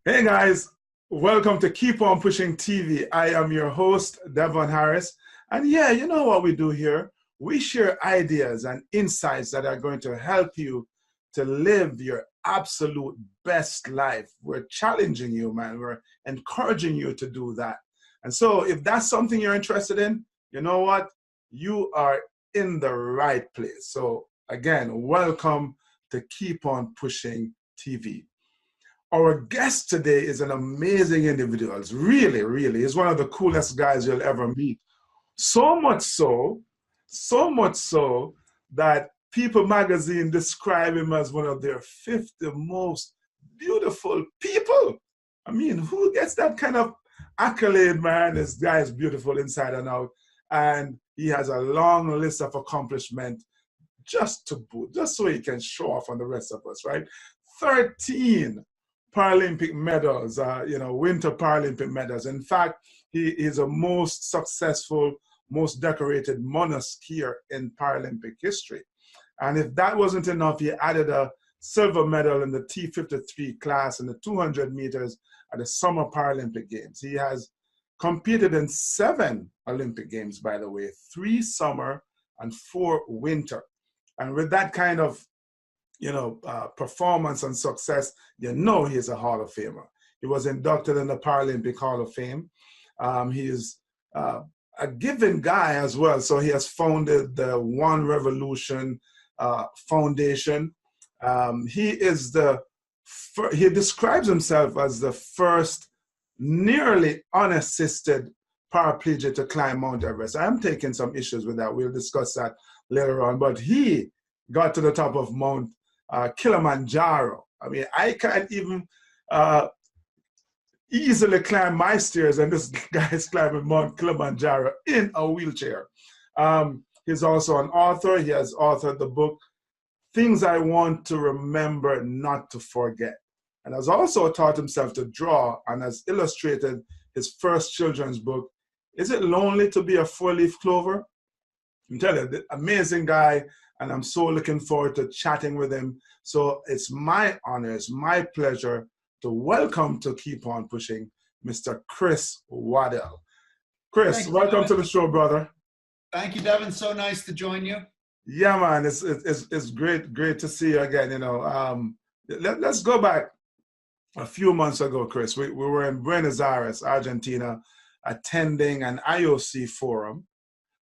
Hey guys, welcome to Keep On Pushing TV. I am your host, Devon Harris. And yeah, you know what we do here? We share ideas and insights that are going to help you to live your absolute best life. We're challenging you, man. We're encouraging you to do that. And so if that's something you're interested in, you know what? You are in the right place. So again, welcome to Keep On Pushing TV. Our guest today is an amazing individual. Really, he's one of the coolest guys you'll ever meet. So much so that People magazine describe him as one of their 50 most beautiful people. I mean, who gets that kind of accolade, man? This guy is beautiful inside and out. And he has a long list of accomplishments just to boot, just so he can show off on the rest of us, right? 13 Paralympic medals, Winter Paralympic medals. In fact, he is the most successful, most decorated monoskier in Paralympic history. And if that wasn't enough, he added a silver medal in the T53 class in the 200 meters at the Summer Paralympic Games. He has competed in 7 Olympic Games, by the way, 3 summer and 4 winter. And with that kind of performance and success, he's a Hall of Famer. He was inducted in the Paralympic Hall of Fame. He is a giving guy as well. So he has founded the One Revolution Foundation. He describes himself as the first nearly unassisted paraplegic to climb Mount Everest. I'm taking some issues with that. We'll discuss that later on. But he got to the top of Mount Kilimanjaro. I mean, I can't even easily climb my stairs, and this guy is climbing Mount Kilimanjaro in a wheelchair. He's also an author. He has authored the book, Things I Want to Remember Not to Forget, and has also taught himself to draw and has illustrated his first children's book, Is It Lonely to Be a Four-Leaf Clover? I'm telling you, the amazing guy, and I'm so looking forward to chatting with him. So it's my honor, it's my pleasure to welcome to Keep On Pushing, Mr. Chris Waddell. Chris, welcome to the show, brother. Thank you, Devin. So nice to join you. Yeah, man, it's great to see you again. Let's go back a few months ago, Chris. We were in Buenos Aires, Argentina, attending an IOC forum.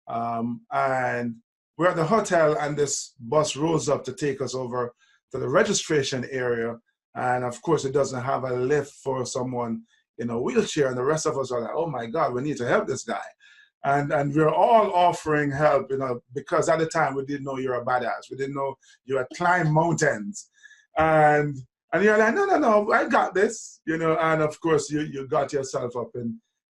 And we're at the hotel, and this bus rolls up to take us over to the registration area. And of course, it doesn't have a lift for someone in a wheelchair. And the rest of us are like, oh my God, we need to help this guy. And we're all offering help, because at the time we didn't know you're a badass. We didn't know you had climbed mountains. And you're like, no, I got this, And of course, you got yourself up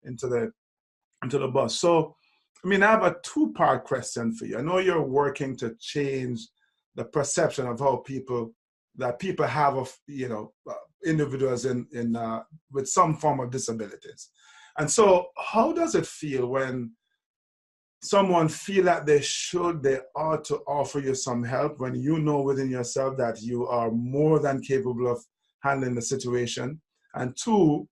into the bus. So, I have a 2-part question for you. I know you're working to change the perception of how people have of, individuals with some form of disabilities. And so how does it feel when someone feel that they ought to offer you some help when you know within yourself that you are more than capable of handling the situation? And 2,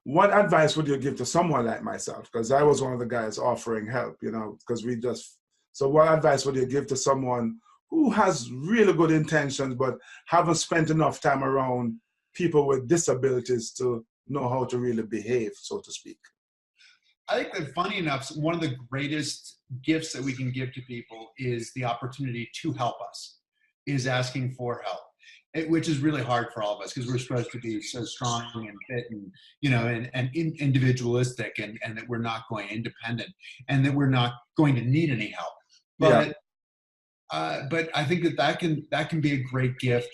what advice would you give to someone like myself? Because I was one of the guys offering help, so what advice would you give to someone who has really good intentions but haven't spent enough time around people with disabilities to know how to really behave, so to speak? I think that, funny enough, one of the greatest gifts that we can give to people is the opportunity to help us, is asking for help. Which is really hard for all of us, because we're supposed to be so strong and fit and individualistic, and that we're not going independent, and that we're not going to need any help. But I think that can be a great gift.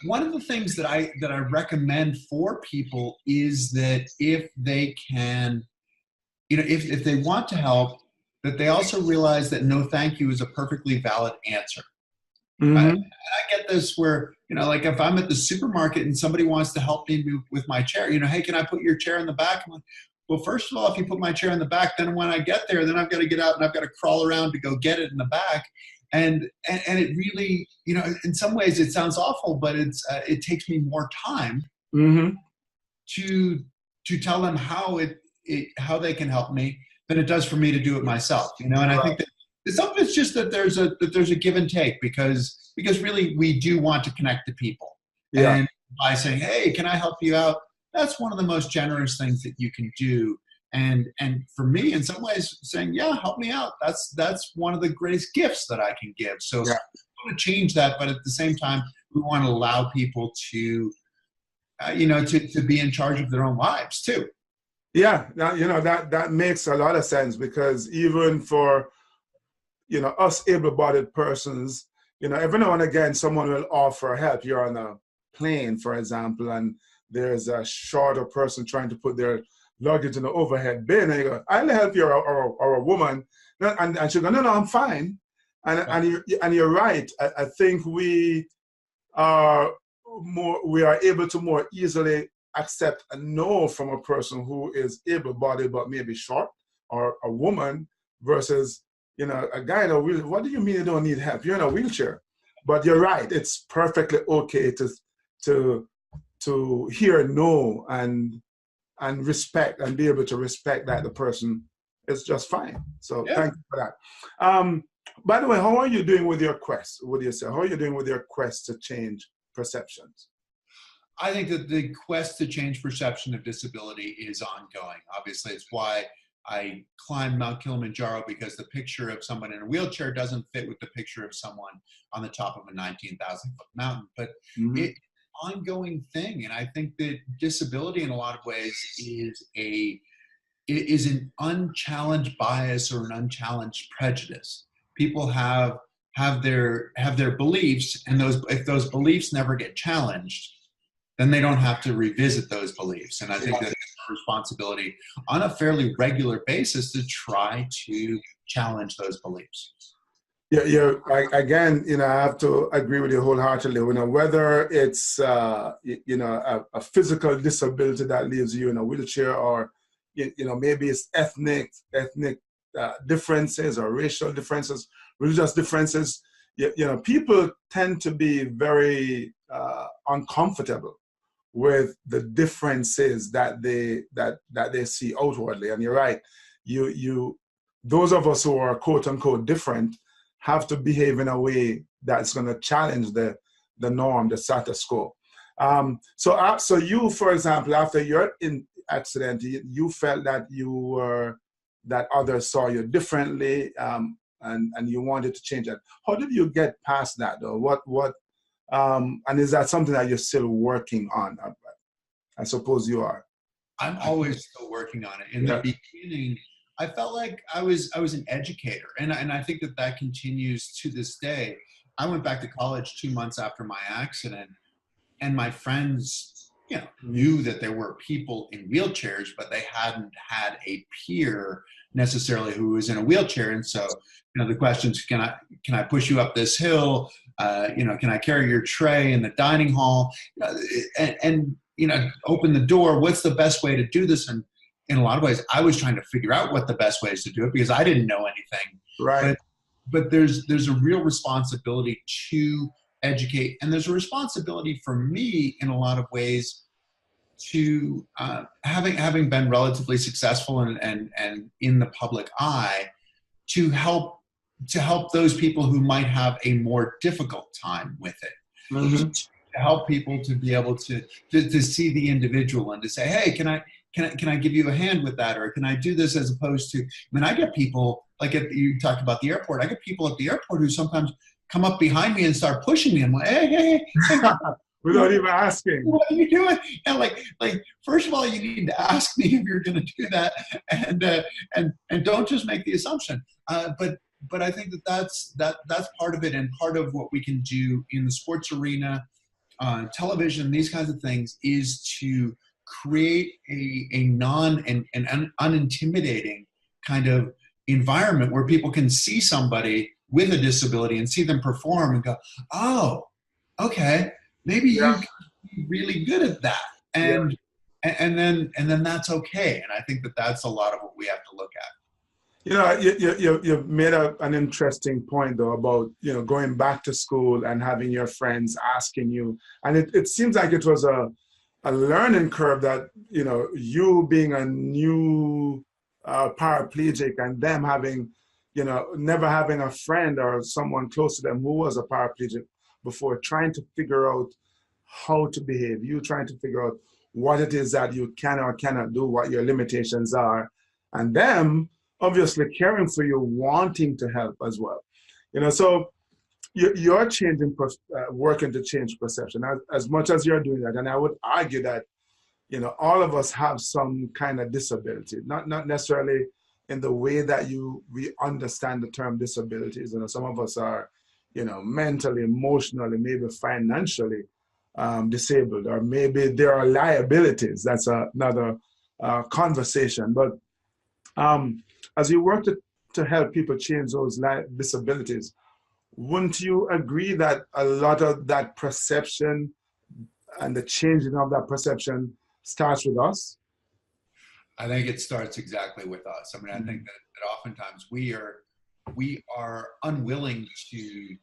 One of the things that I recommend for people is that if they can, if they want to help, that they also realize that no thank you is a perfectly valid answer. Mm-hmm. I get this where, like if I'm at the supermarket and somebody wants to help me with my chair, hey, can I put your chair in the back? I'm like, well, first of all, if you put my chair in the back, then when I get there, then I've got to get out and I've got to crawl around to go get it in the back. And it really, in some ways it sounds awful, but it takes me more time Mm-hmm. to tell them how they can help me than it does for me to do it myself. And I think that some of it's just that there's a give and take, because really we do want to connect to people. Yeah. And by saying, hey, can I help you out? That's one of the most generous things that you can do. And for me, in some ways, saying, yeah, help me out, that's one of the greatest gifts that I can give. So we want to change that, but at the same time, we want to allow people to, to be in charge of their own lives too. Yeah, that makes a lot of sense, because even for, us able-bodied persons, every now and again, someone will offer help. You're on a plane, for example, and there's a shorter person trying to put their luggage in the overhead bin, and you go, I'll help you, or a woman, and she go, no, I'm fine. And you're right. I think we are able to more easily accept a no from a person who is able-bodied but maybe short, or a woman, versus a guy in a wheelchair. What do you mean you don't need help? You're in a wheelchair. But you're right. It's perfectly okay to hear no and respect, and be able to respect that the person is just fine. So thank you for that. By the way, how are you doing with your quest? What do you say? How are you doing with your quest to change perceptions? I think that the quest to change perception of disability is ongoing. Obviously, it's why I climbed Mount Kilimanjaro, because the picture of someone in a wheelchair doesn't fit with the picture of someone on the top of a 19,000-foot mountain. But it's an ongoing thing. And I think that disability in a lot of ways is an unchallenged bias or an unchallenged prejudice. People have their beliefs, and if those beliefs never get challenged, then they don't have to revisit those beliefs. And I think that it's our responsibility on a fairly regular basis to try to challenge those beliefs. Again, I have to agree with you wholeheartedly. Whether it's a physical disability that leaves you in a wheelchair, or maybe it's ethnic differences, or racial differences, religious differences. People tend to be very uncomfortable with the differences that they see outwardly. And you're right. Those of us who are quote unquote different have to behave in a way that's going to challenge the norm, the status quo. So you, for example, after your accident, you felt that that others saw you differently, and you wanted to change that. How did you get past that, though? And is that something that you're still working on? I suppose you are. I'm always still working on it. In the beginning, I felt like I was an educator, and I think that continues to this day. I went back to college 2 months after my accident, and my friends, knew that there were people in wheelchairs, but they hadn't had a peer necessarily who was in a wheelchair. And so, the questions: can I push you up this hill? Can I carry your tray in the dining hall? And open the door. What's the best way to do this? And in a lot of ways, I was trying to figure out what the best ways to do it, because I didn't know anything. Right. But there's a real responsibility to educate, and there's a responsibility for me in a lot of ways to having been relatively successful and in the public eye, to help those people who might have a more difficult time with it. Mm-hmm. To help people to be able to see the individual, and to say, hey, can I give you a hand with that, or can I do this, as opposed to, I get people, like you talked about the airport, I get people at the airport who sometimes come up behind me and start pushing me. I'm like, hey. Without even asking. What are you doing? And like, first of all, you need to ask me if you're going to do that, and don't just make the assumption. But I think that's part of it, and part of what we can do in the sports arena, television, these kinds of things, is to create a non and unintimidating kind of environment where people can see somebody with a disability and see them perform and go, oh, okay, maybe you can be really good at that. And then that's okay. And I think that that's a lot of what we have to look at. You've made an interesting point though about, going back to school and having your friends asking you, and it seems like it was a learning curve that, you being a new paraplegic and them having, never having a friend or someone close to them who was a paraplegic before, trying to figure out how to behave, you trying to figure out what it is that you can or cannot do, what your limitations are, and them obviously caring for you, wanting to help as well. So you're changing, working to change perception as much as you're doing that. And I would argue that, all of us have some kind of disability, not necessarily in the way that we understand the term disabilities. Some of us are, mentally, emotionally, maybe financially disabled, or maybe there are liabilities. That's another conversation. But as you work to help people change those disabilities, wouldn't you agree that a lot of that perception and the changing of that perception starts with us? I think it starts exactly with us. I mean, I think that oftentimes we are unwilling to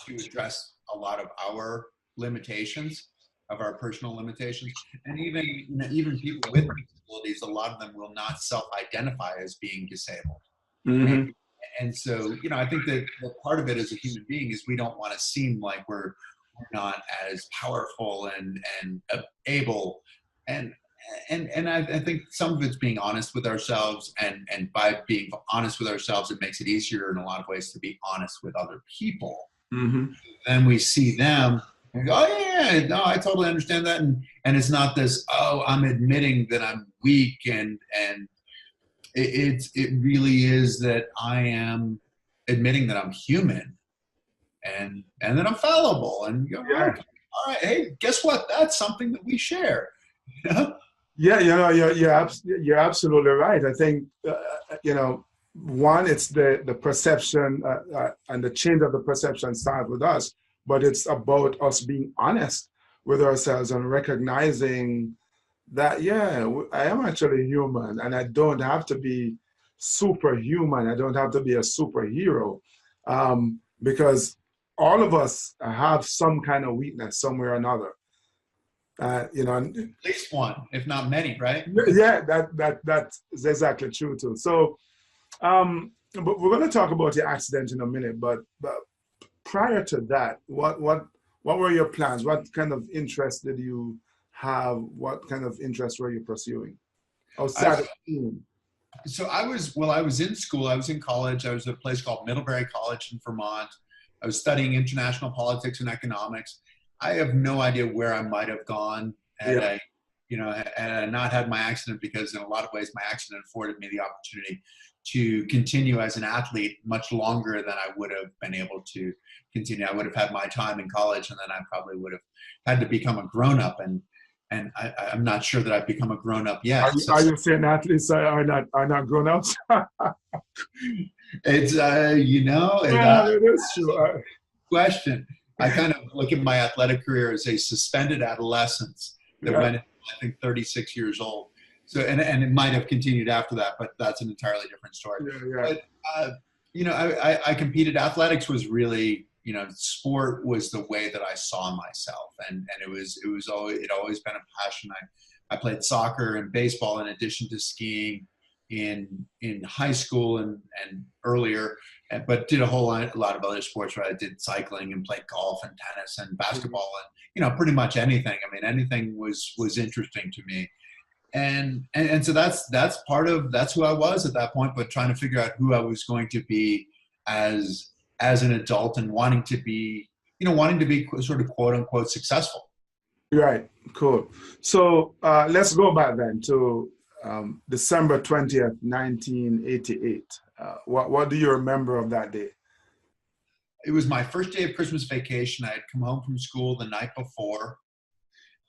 address a lot of our limitations, of our personal limitations, and even people with disabilities, a lot of them will not self-identify as being disabled. Mm-hmm. And so, I think that part of it as a human being is we don't want to seem like we're not as powerful and able, and I think some of it's being honest with ourselves, and by being honest with ourselves, it makes it easier in a lot of ways to be honest with other people. Mm-hmm. Then we see them and go, oh yeah, no, I totally understand that, and it's not this, oh, I'm admitting that I'm weak, and it really is that I am admitting that I'm human, and that I'm fallible, and you go, Yeah. okay, all right, hey, guess what? That's something that we share. Yeah, you're absolutely right. I think one, it's the perception and the change of the perception starts with us, but it's about us being honest with ourselves and recognizing that, I am actually human, and I don't have to be superhuman. I don't have to be a superhero, because all of us have some kind of weakness somewhere or another. At least one, if not many, right? Yeah, that's exactly true too. So, but we're going to talk about your accident in a minute. But prior to that, what were your plans? What kind of interest did you have? What kind of interest were you pursuing outside of team? So I was in school. I was in college. I was at a place called Middlebury College in Vermont. I was studying international politics and economics. I have no idea where I might have gone had I not had my accident, because in a lot of ways my accident afforded me the opportunity to continue as an athlete much longer than I would have been able to continue. I would have had my time in college, and then I probably would have had to become a grown-up, and I'm not sure that I've become a grown-up yet. Are you saying athletes are not grown-ups? It's it is true. Question. I kind of look at my athletic career as a suspended adolescence that went, I think, 36 years old. So, and it might have continued after that, but that's an entirely different story. But, I competed. Athletics was really, sport was the way that I saw myself. And it always been a passion. I played soccer and baseball in addition to skiing in high school and earlier, but did a whole lot of other sports, right? I did cycling and played golf and tennis and basketball and, pretty much anything. I mean, anything was interesting to me. And so that's who I was at that point, but trying to figure out who I was going to be as an adult, and wanting to be sort of quote unquote successful. Right. Cool. So let's go back then to December 20th, 1988. What do you remember of that day? It was my first day of Christmas vacation. I had come home from school the night before,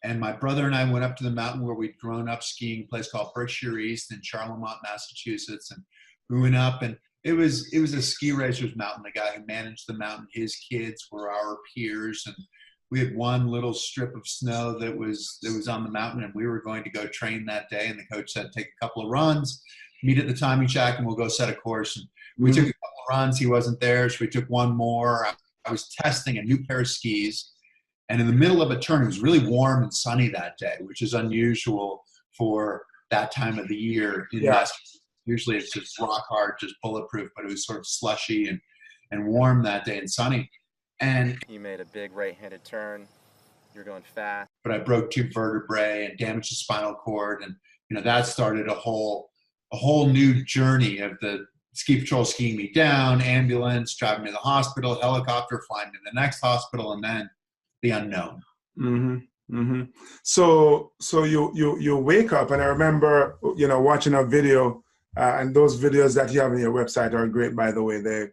and my brother and I went up to the mountain where we'd grown up skiing, a place called Berkshire East in Charlemont, Massachusetts. And we went up, and it was a ski racer's mountain. The guy who managed the mountain, his kids were our peers, and we had one little strip of snow that was on the mountain, and we were going to go train that day. And the coach said, take a couple of runs, meet at the timing shack, and we'll go set a course. And we took a couple of runs. He wasn't there, so we took one more. I was testing a new pair of skis. And in the middle of a turn, it was really warm and sunny that day, which is unusual for that time of the year in basketball. Usually it's just rock hard, just bulletproof, but it was sort of slushy and warm that day and sunny. And you made a big right-handed turn. You're going fast. But I broke 2 vertebrae and damaged the spinal cord. And, that started a whole new journey of the ski patrol skiing me down, ambulance, driving me to the hospital, helicopter, flying to the next hospital, and then the unknown. So you wake up, and I remember, watching a video, and those videos that you have on your website are great, by the way. They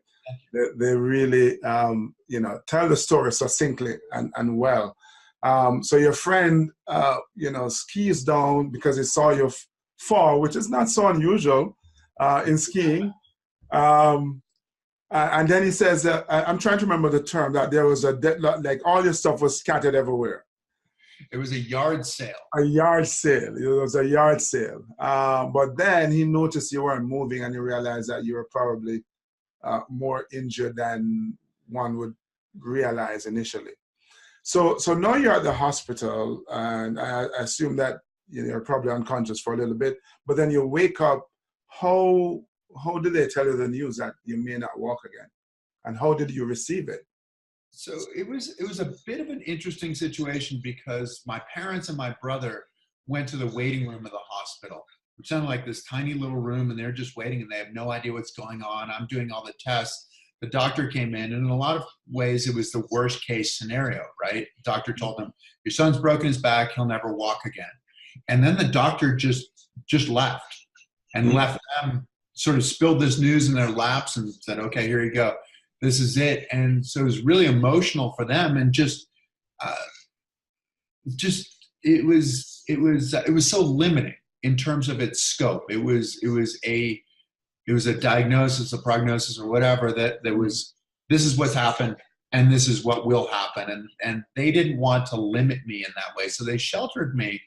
really, tell the story succinctly and well. So your friend, skis down because he saw you fall, which is not so unusual in skiing. And then he says, I'm trying to remember the term, that there was a like all your stuff was scattered everywhere. It was a yard sale. A yard sale. It was a yard sale. But then he noticed you weren't moving, and he realized that you were probably more injured than one would realize initially. So now you're at the hospital, and I assume that you're probably unconscious for a little bit, but then you wake up. How did they tell you the news that you may not walk again? And how did you receive it? So it was a bit of an interesting situation, because my parents and my brother went to the waiting room of the hospital, which sounded like this tiny little room, and they're just waiting, and they have no idea what's going on. I'm doing all the tests. The doctor came in, and in a lot of ways, it was the worst case scenario, right? The doctor told them, your son's broken his back, he'll never walk again. And then the doctor just left, and left them, sort of spilled this news in their laps and said, okay, here you go. This is it. And so it was really emotional for them, and it was so limiting in terms of its scope. It was a diagnosis, a prognosis, or whatever that was, this is what's happened and this is what will happen. And they didn't want to limit me in that way. So they sheltered me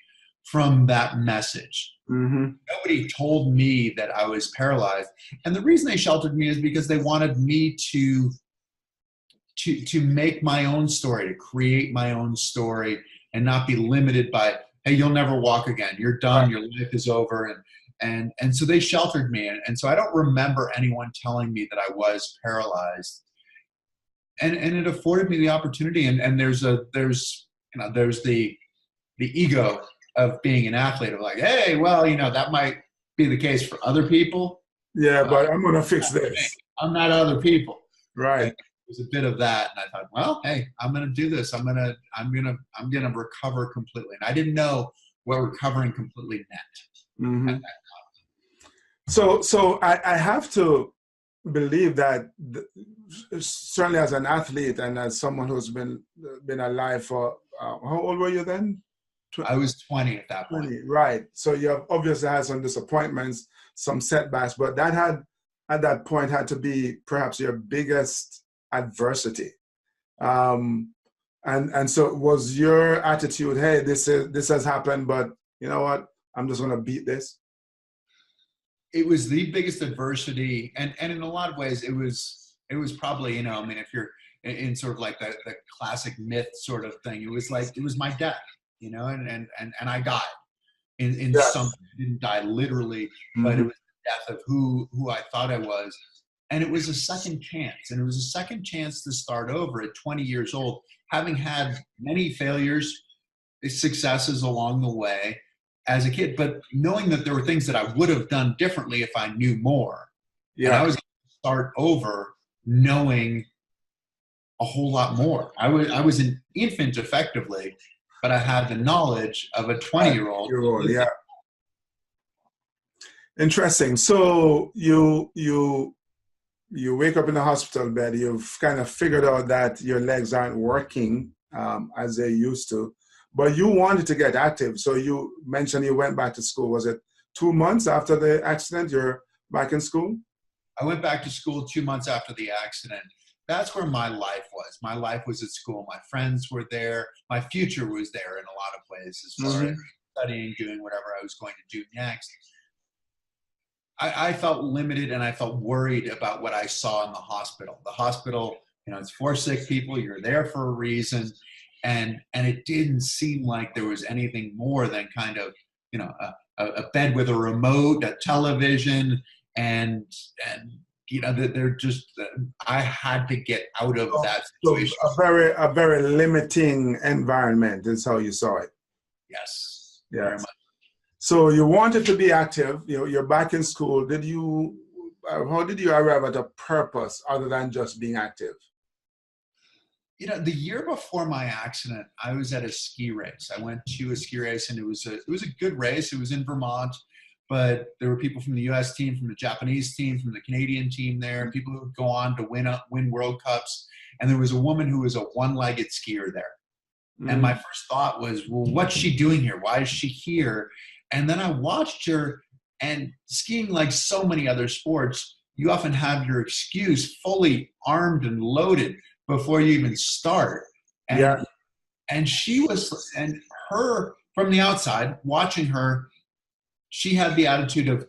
from that message. Nobody told me that I was paralyzed. And the reason they sheltered me is because they wanted me to make my own story, to create my own story, and not be limited by, hey, you'll never walk again. You're done. Your life is over. And so they sheltered me. And so I don't remember anyone telling me that I was paralyzed. And it afforded me the opportunity. And there's the ego of being an athlete, of like, hey, well, that might be the case for other people. Yeah, but I'm going to fix this. I'm not other people. Right. And there was a bit of that. And I thought, well, hey, I'm going to do this. I'm going to recover completely. And I didn't know what recovering completely meant. So I have to believe that certainly as an athlete and as someone who's been alive for, how old were you then? I was 20 at that point. 20, right. So you have obviously had some disappointments, some setbacks, but that had, at that point, had to be perhaps your biggest adversity. And so was your attitude, hey, this has happened, but you know what? I'm just going to beat this. It was the biggest adversity. And in a lot of ways, it was probably, if you're in sort of like the classic myth sort of thing, it was my death. And I died in some, I didn't die literally, but it was the death of who I thought I was. And it was a second chance. And it was a second chance to start over at 20 years old, having had many failures, successes along the way as a kid, but knowing that there were things that I would have done differently if I knew more. Yeah. And I was going to start over knowing a whole lot more. I was an infant effectively, but I had the knowledge of a 20-year-old. Yeah. Interesting. So you wake up in the hospital bed. You've kind of figured out that your legs aren't working as they used to, but you wanted to get active. So you mentioned you went back to school. Was it 2 months after the accident? You're back in school? I went back to school 2 months after the accident. that's where my life was. My life was at school. My friends were there. My future was there in a lot of ways as far as studying, doing whatever I was going to do next. I felt limited, and I felt worried about what I saw in the hospital. The hospital, it's for sick people. You're there for a reason. And it didn't seem like there was anything more than kind of, a bed with a remote, a television, and they're just, I had to get out of that situation. So a very limiting environment is how you saw it. Yes. Yes. Very much. So you wanted to be active. You're back in school. How did you arrive at a purpose other than just being active? The year before my accident, I was at a ski race. I went to a ski race, and it was a good race. It was in Vermont, but there were people from the U.S. team, from the Japanese team, from the Canadian team there, people who would go on to win World Cups. And there was a woman who was a one-legged skier there. And my first thought was, well, what's she doing here? Why is she here? And then I watched her, and skiing, like so many other sports, you often have your excuse fully armed and loaded before you even start. And, and her, from the outside, watching her, she had the attitude of,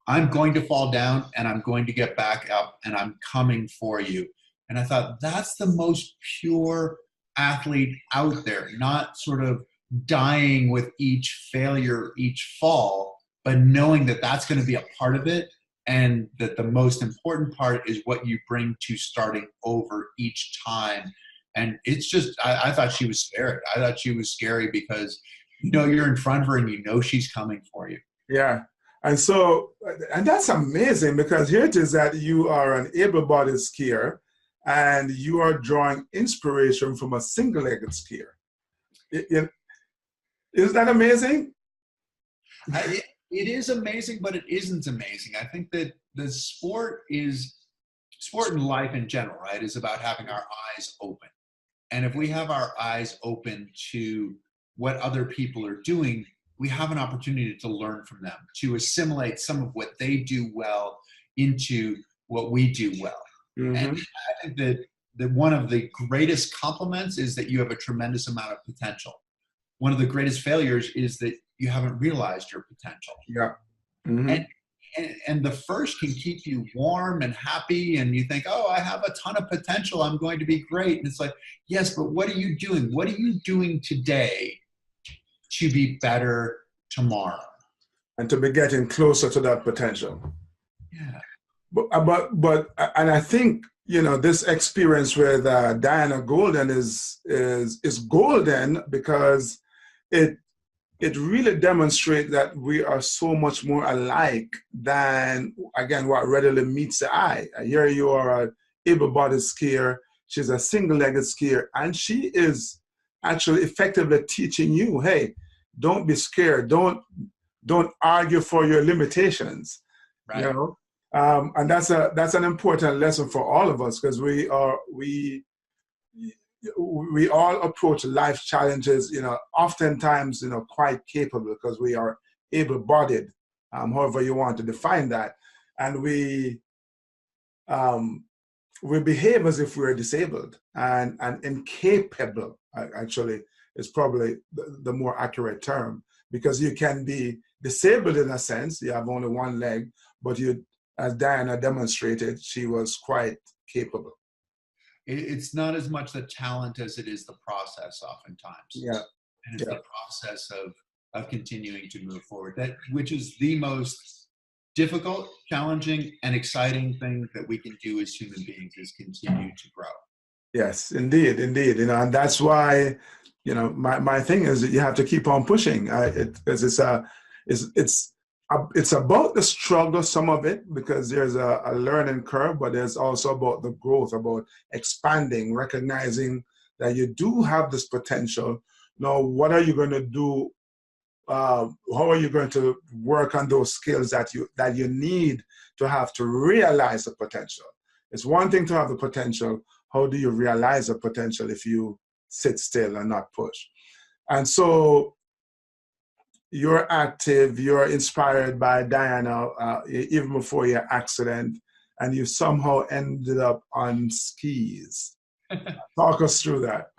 I'm going to fall down and I'm going to get back up and I'm coming for you. And I thought, that's the most pure athlete out there, not sort of dying with each failure, each fall, but knowing that that's going to be a part of it, and that the most important part is what you bring to starting over each time. And it's just, I thought she was scary. I thought she was scary because, you're in front of her and she's coming for you. Yeah. And that's amazing, because here it is that you are an able-bodied skier and you are drawing inspiration from a single-legged skier. Isn't that amazing? It is amazing, but it isn't amazing. I think that the sport and life in general, right, is about having our eyes open. And if we have our eyes open to what other people are doing, we have an opportunity to learn from them, to assimilate some of what they do well into what we do well. And I think that one of the greatest compliments is that you have a tremendous amount of potential. One of the greatest failures is that you haven't realized your potential. Yeah. And the first can keep you warm and happy, and you think, oh, I have a ton of potential, I'm going to be great. And it's like, yes, but what are you doing? What are you doing today to be better tomorrow? And to be getting closer to that potential. Yeah. But I think, this experience with Diana Golden is golden, because it really demonstrates that we are so much more alike than, again, what readily meets the eye. Here you are an able-bodied skier. She's a single-legged skier, and she is actually effectively teaching you, hey, don't be scared. Don't argue for your limitations. Right. And that's an important lesson for all of us, because we all approach life challenges, oftentimes, quite capable, because we are able-bodied, however you want to define that. And we behave as if we're disabled, and incapable, actually, is probably the more accurate term, because you can be disabled in a sense. You have only one leg, but you, as Diana demonstrated, she was quite capable. It's not as much the talent as it is the process oftentimes. Yeah. And it's the process of continuing to move forward, which is the most difficult, challenging, and exciting thing that we can do as human beings, is continue to grow. Yes, indeed. And that's why, my thing is that you have to keep on pushing. It's about the struggle, some of it, because there's a learning curve, but there's also about the growth, about expanding, recognizing that you do have this potential. Now, what are you going to do? How are you going to work on those skills that you need to have to realize the potential? It's one thing to have the potential. How do you realize the potential if you sit still and not push? And so you're active, you're inspired by Diana even before your accident, and you somehow ended up on skis. Talk us through that.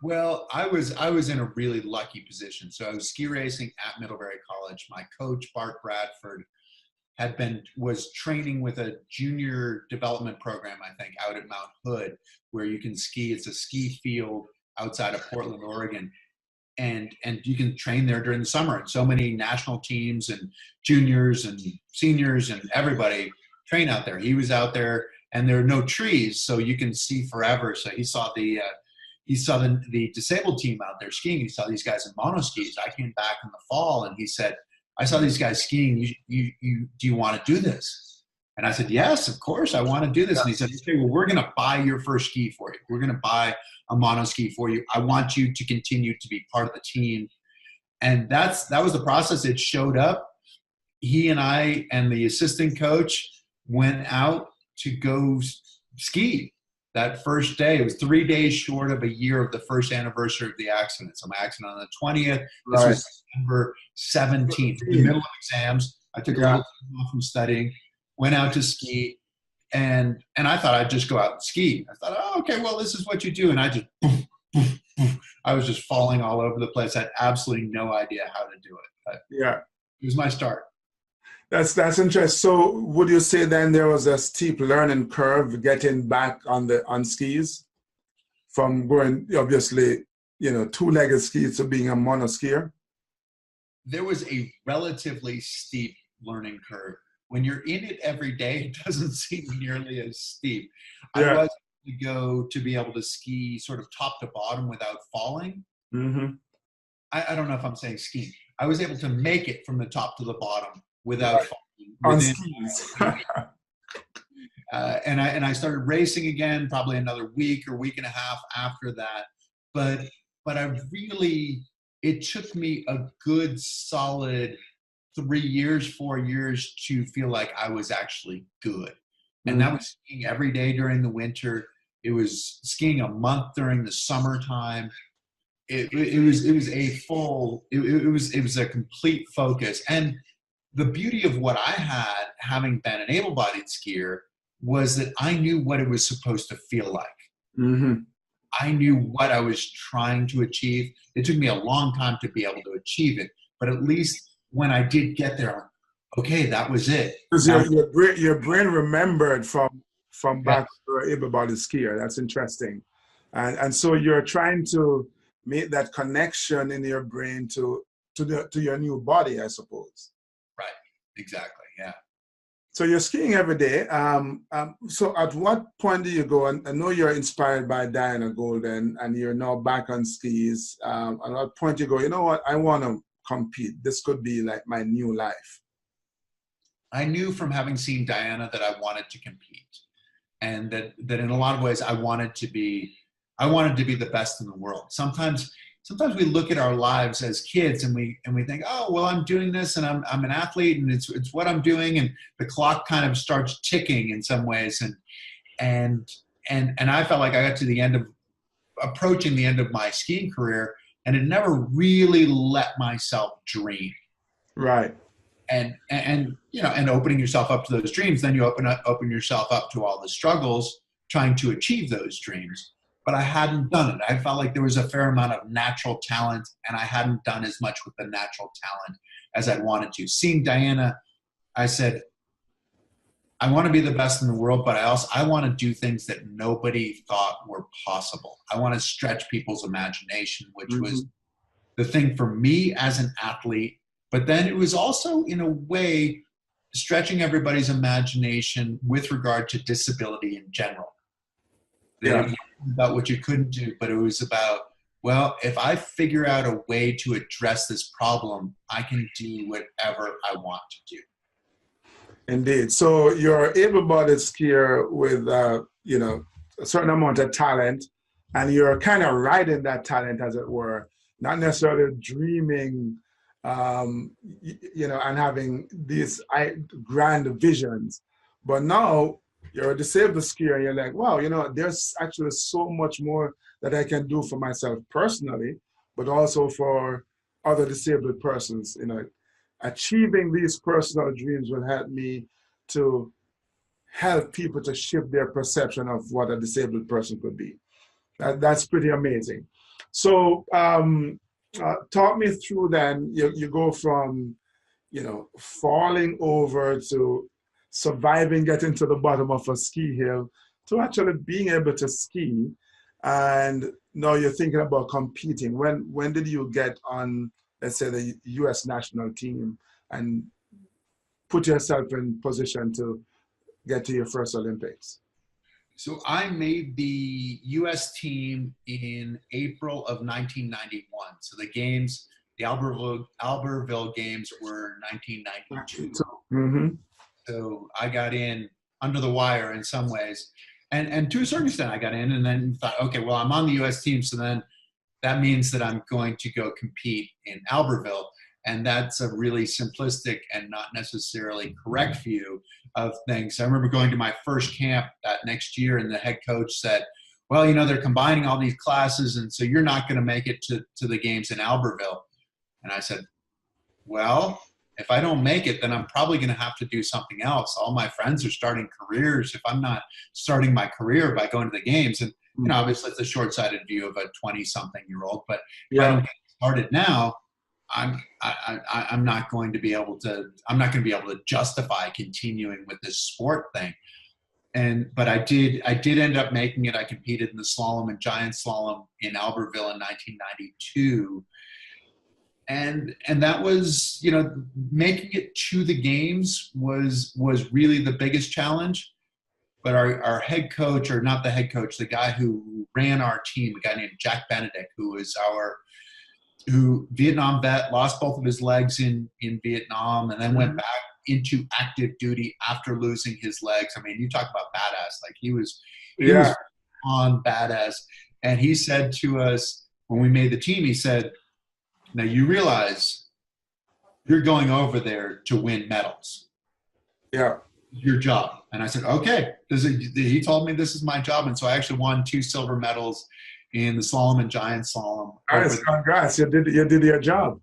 Well, I was in a really lucky position. So I was ski racing at Middlebury College. My coach, Bart Bradford, was training with a junior development program, I think, out at Mount Hood, where you can ski. It's a ski field outside of Portland, Oregon. And you can train there during the summer. And so many national teams and juniors and seniors and everybody train out there. He was out there, and there are no trees, so you can see forever. So he saw the disabled team out there skiing. He saw these guys in monoskis. I came back in the fall, and he said, I saw these guys skiing. Do you want to do this? And I said, yes, of course, I want to do this. And he said, okay, well, we're going to buy your first ski for you. We're going to buy a monoski for you. I want you to continue to be part of the team. And that was the process. It showed up. He and I and the assistant coach went out to go ski that first day. It was 3 days short of a year of the first anniversary of the accident. So my accident on the 20th. This was September 17th. In the middle of exams, I took a little time off from studying, went out to ski, and I thought I'd just go out and ski. I thought, oh, okay, well, this is what you do. And I just, I was just falling all over the place. I had absolutely no idea how to do it. But it was my start. That's interesting. So would you say then there was a steep learning curve getting back on skis from going, obviously, two-legged skis to being a monoskier? There was a relatively steep learning curve. When you're in it every day, it doesn't seem nearly as steep. I was able to be able to ski sort of top to bottom without falling. Mm-hmm. I don't know if I'm saying skiing. I was able to make it from the top to the bottom without falling. On skis. And I started racing again probably another week or week and a half after that. But it took me a good solid 3 years, 4 years to feel like I was actually good. And that was skiing every day during the winter. It was skiing a month during the summertime. It was a complete focus. And the beauty of what I had, having been an able-bodied skier, was that I knew what it was supposed to feel like. Mm-hmm. I knew what I was trying to achieve. It took me a long time to be able to achieve it, but at least when I did get there, I'm like, okay, that was it. Because your brain remembered from back to an able-bodied skier. That's interesting. And so you're trying to make that connection in your brain to your new body, I suppose. Right, exactly, yeah. So you're skiing every day. So at what point do you go, and I know you're inspired by Diana Golden and you're now back on skis. At what point do you go, you know what, I want to compete. This could be like my new life. I knew from having seen Diana that I wanted to compete, and that in a lot of ways I wanted to be the best in the world. Sometimes we look at our lives as kids and we think, oh, well, I'm doing this and I'm an athlete and it's what I'm doing, and the clock kind of starts ticking in some ways, and I felt like I got to approaching the end of my skiing career and had never really let myself dream. Right. And opening yourself up to those dreams, then you open yourself up to all the struggles trying to achieve those dreams. But I hadn't done it. I felt like there was a fair amount of natural talent, and I hadn't done as much with the natural talent as I'd wanted to. Seeing Diana, I said, I want to be the best in the world, but I want to do things that nobody thought were possible. I want to stretch people's imagination, which was the thing for me as an athlete. But then it was also, in a way, stretching everybody's imagination with regard to disability in general. Yeah. About what you couldn't do, but it was about, well, if I figure out a way to address this problem, I can do whatever I want to do. Indeed. So you're able-bodied skier with, a certain amount of talent, and you're kind of riding that talent, as it were, not necessarily dreaming, and having these grand visions. But now you're a disabled skier, and you're like, wow, there's actually so much more that I can do for myself personally, but also for other disabled persons. Achieving these personal dreams will help me to help people to shift their perception of what a disabled person could be. That's pretty amazing. So talk me through then, you go from, falling over to surviving, getting to the bottom of a ski hill, to actually being able to ski. And now you're thinking about competing. When did you get on, let's say, the U.S. national team and put yourself in position to get to your first Olympics? So I made the U.S. team in April of 1991. So the games, the Albertville games were 1992. Mm-hmm. So I got in under the wire in some ways. And to a certain extent, I got in and then thought, okay, well, I'm on the U.S. team. So then that means that I'm going to go compete in Albertville. And that's a really simplistic and not necessarily correct view of things. I remember going to my first camp that next year, and the head coach said, well, they're combining all these classes, and so you're not going to make it to the games in Albertville. And I said, well, if I don't make it, then I'm probably going to have to do something else. All my friends are starting careers. If I'm not starting my career by going to the games, and obviously it's a short-sighted view of a 20-something-year-old, but if I don't get started now, I'm not going to be able to justify continuing with this sport thing. But I did end up making it. I competed in the slalom and giant slalom in Albertville in 1992. And that was, making it to the games was really the biggest challenge. But our head coach, or not the head coach, the guy who ran our team, a guy named Jack Benedict, who Vietnam vet, lost both of his legs in Vietnam, and then went back into active duty after losing his legs. I mean, you talk about badass. Like he was on badass. And he said to us when we made the team, he said, now you realize you're going over there to win medals. Yeah. Your job. And I said, okay. He told me this is my job. And so I actually won 2 silver medals in the slalom and giant slalom. Nice, congrats. You did your job.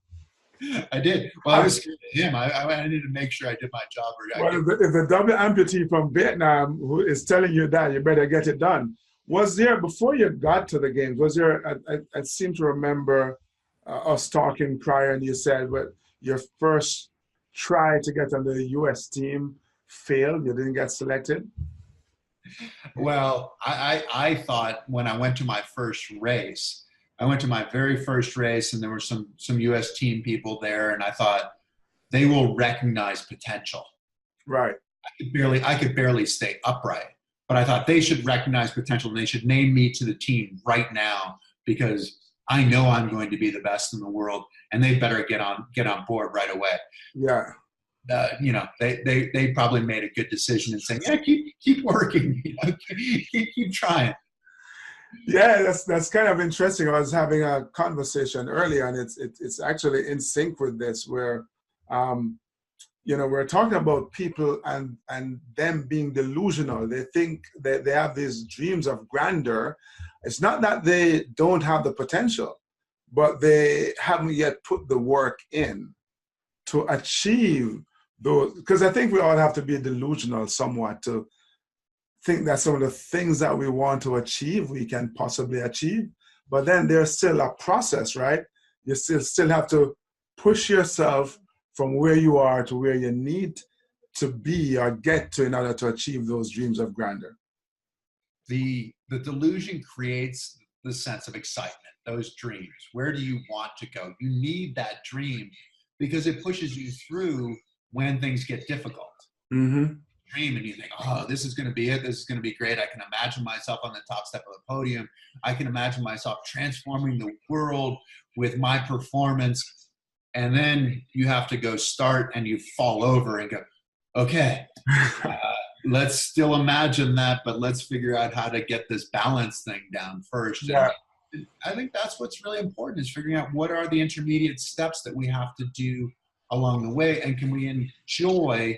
I did. Well, I was scared of him. I needed to make sure I did my job. If the double amputee from Vietnam who is telling you that, you better get it done. Was there, before you got to the games, was there, I seem to remember us talking prior, and you said, well, your first try to get on the U.S. team failed, you didn't get selected? Well, I thought when I went to my first race, I went to my very first race, and there were some U.S. team people there, and I thought they will recognize potential. Right. I could barely stay upright, but I thought they should recognize potential, and they should name me to the team right now, because I know I'm going to be the best in the world, and they better get on board right away. Yeah. They probably made a good decision in saying, yeah, keep working, keep trying. Yeah, that's kind of interesting. I was having a conversation earlier, and it's actually in sync with this, where we're talking about people and them being delusional. They think that they have these dreams of grandeur. It's not that they don't have the potential, but they haven't yet put the work in to achieve those. Because I think we all have to be delusional somewhat to think that some of the things that we want to achieve, we can possibly achieve. But then there's still a process, right? You still have to push yourself from where you are to where you need to be or get to in order to achieve those dreams of grandeur. The delusion creates the sense of excitement, those dreams. Where do you want to go? You need that dream because it pushes you through when things get difficult. Mm-hmm. Dream and you think, oh, this is going to be it. This is going to be great. I can imagine myself on the top step of the podium. I can imagine myself transforming the world with my performance. And then you have to go start and you fall over and go, okay, let's still imagine that, but let's figure out how to get this balance thing down first. Yeah. And I think that's what's really important, is figuring out what are the intermediate steps that we have to do along the way, and can we enjoy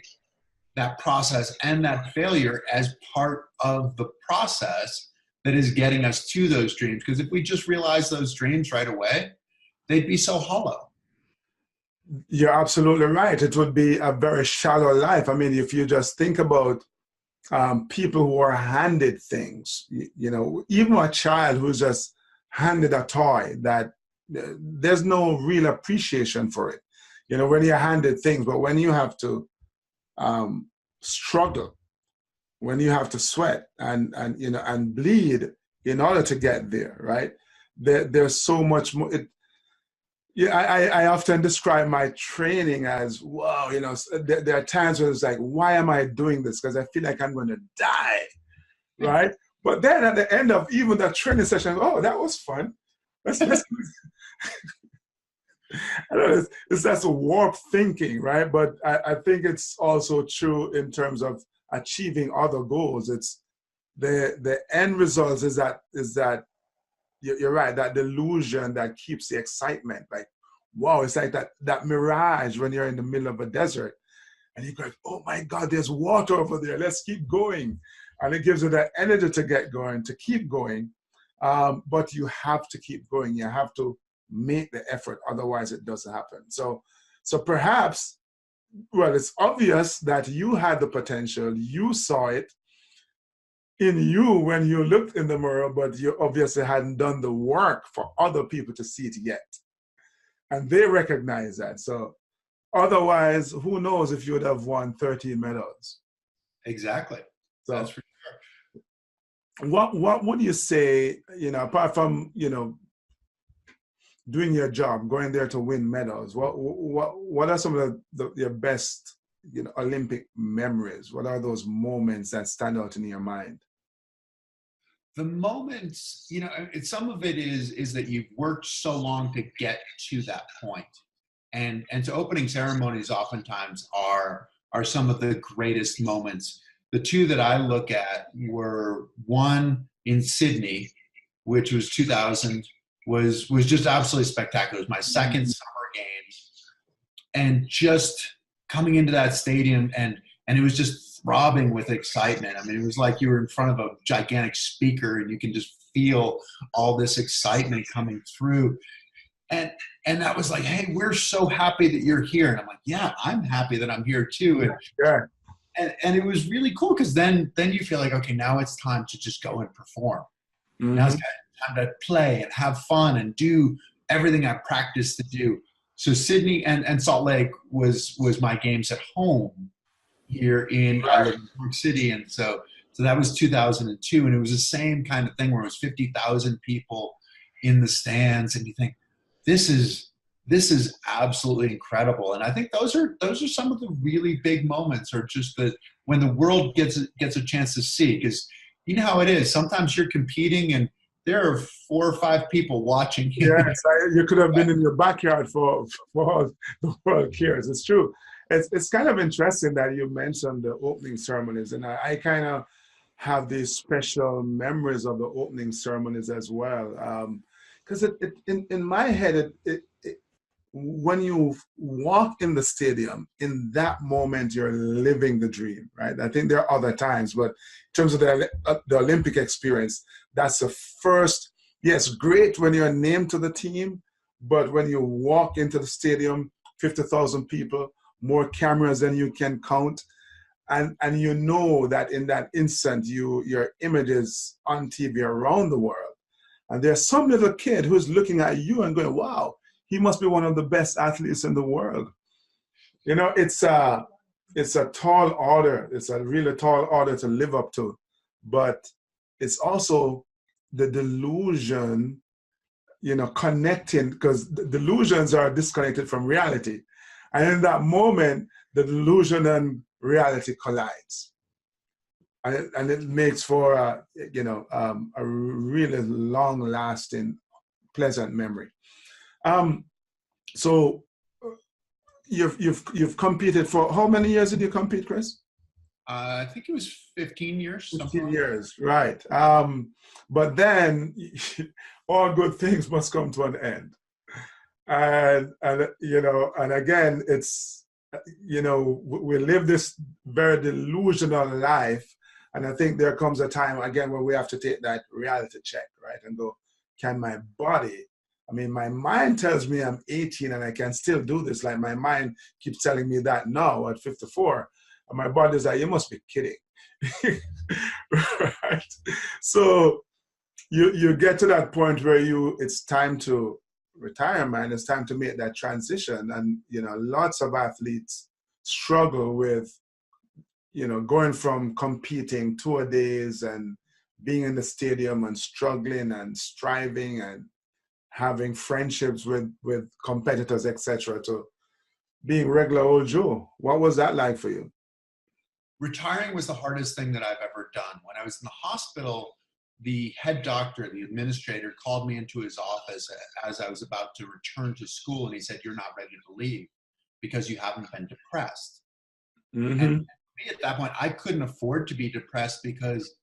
that process and that failure as part of the process that is getting us to those dreams. Because if we just realize those dreams right away, they'd be so hollow. You're absolutely right. It would be a very shallow life. I mean, if you just think about people who are handed things, even a child who's just handed a toy that there's no real appreciation for it, when you're handed things, but when you have to struggle, when you have to sweat and bleed in order to get there, right? There's so much more. I often describe my training as, wow, there are times where it's like, why am I doing this? Because I feel like I'm going to die, right? But then at the end of even that training session, oh, that was fun. I don't know, it's that's a warped thinking, right? But I think it's also true in terms of achieving other goals. It's the end result is that you're right, that delusion that keeps the excitement. Like, wow, it's like that mirage when you're in the middle of a desert and you go, oh my God, there's water over there. Let's keep going. And it gives you that energy to get going, to keep going. But you have to keep going. You have to make the effort. Otherwise, it doesn't happen. So perhaps, well, it's obvious that you had the potential. You saw it in you when you looked in the mirror, but you obviously hadn't done the work for other people to see it yet. And they recognize that. So otherwise, who knows if you would have won 13 medals. Exactly. So that's for sure. What would you say, apart from, doing your job, going there to win medals, what are some of your best, Olympic memories? What are those moments that stand out in your mind? The moments, some of it is that you've worked so long to get to that point. And so opening ceremonies oftentimes are some of the greatest moments. The two that I look at were one in Sydney, which was 2000, was just absolutely spectacular. It was my second Summer Games. And just coming into that stadium and it was just throbbing with excitement. I mean, it was like you were in front of a gigantic speaker and you can just feel all this excitement coming through. And that was like, hey, we're so happy that you're here. And I'm like, yeah, I'm happy that I'm here too. And it was really cool because then you feel like, okay, now it's time to just go and perform. Mm-hmm. Now it's time to play and have fun and do everything I practiced to do. So Sydney and Salt Lake was my games at home here in New York City. And so that was 2002. And it was the same kind of thing where it was 50,000 people in the stands. And you think, this is absolutely incredible. And I think those are some of the really big moments, or just when the world gets a chance to see, because you know how it is. Sometimes you're competing and there are 4 or 5 people watching you. Yes, you could have been in your backyard for all the world cares. It's true. It's kind of interesting that you mentioned the opening ceremonies, and I kind of have these special memories of the opening ceremonies as well. Because in my head, when you walk in the stadium, in that moment, you're living the dream, right? I think there are other times, but in terms of the Olympic experience, that's the first. Yes, great when you're named to the team, but when you walk into the stadium, 50,000 people, more cameras than you can count, and you know that in that instant, your image is on TV around the world. And there's some little kid who's looking at you and going, wow, he must be one of the best athletes in the world. It's a tall order. It's a really tall order to live up to. But it's also the delusion, connecting, because the delusions are disconnected from reality. And in that moment, the delusion and reality collides. And it makes for a really long-lasting, pleasant memory. So you've competed for how many years did you compete, Chris? I think it was 15 years. 15 years, right? But then all good things must come to an end, and again, it's we live this very delusional life. And I think there comes a time, again, where we have to take that reality check, right? And go, can my body, my mind tells me I'm 18 and I can still do this. Like my mind keeps telling me that now at 54. And my body's like, you must be kidding. Right? So you get to that point where it's time to retire, man. It's time to make that transition. And, lots of athletes struggle with, going from competing 2 days and being in the stadium and struggling and striving and having friendships with competitors, etc., to being regular old Joe. What was that like for you? Retiring was the hardest thing that I've ever done. When I was in the hospital, the head doctor, the administrator, called me into his office as I was about to return to school, and he said, "You're not ready to leave because you haven't been depressed." Mm-hmm. And me at that point, I couldn't afford to be depressed because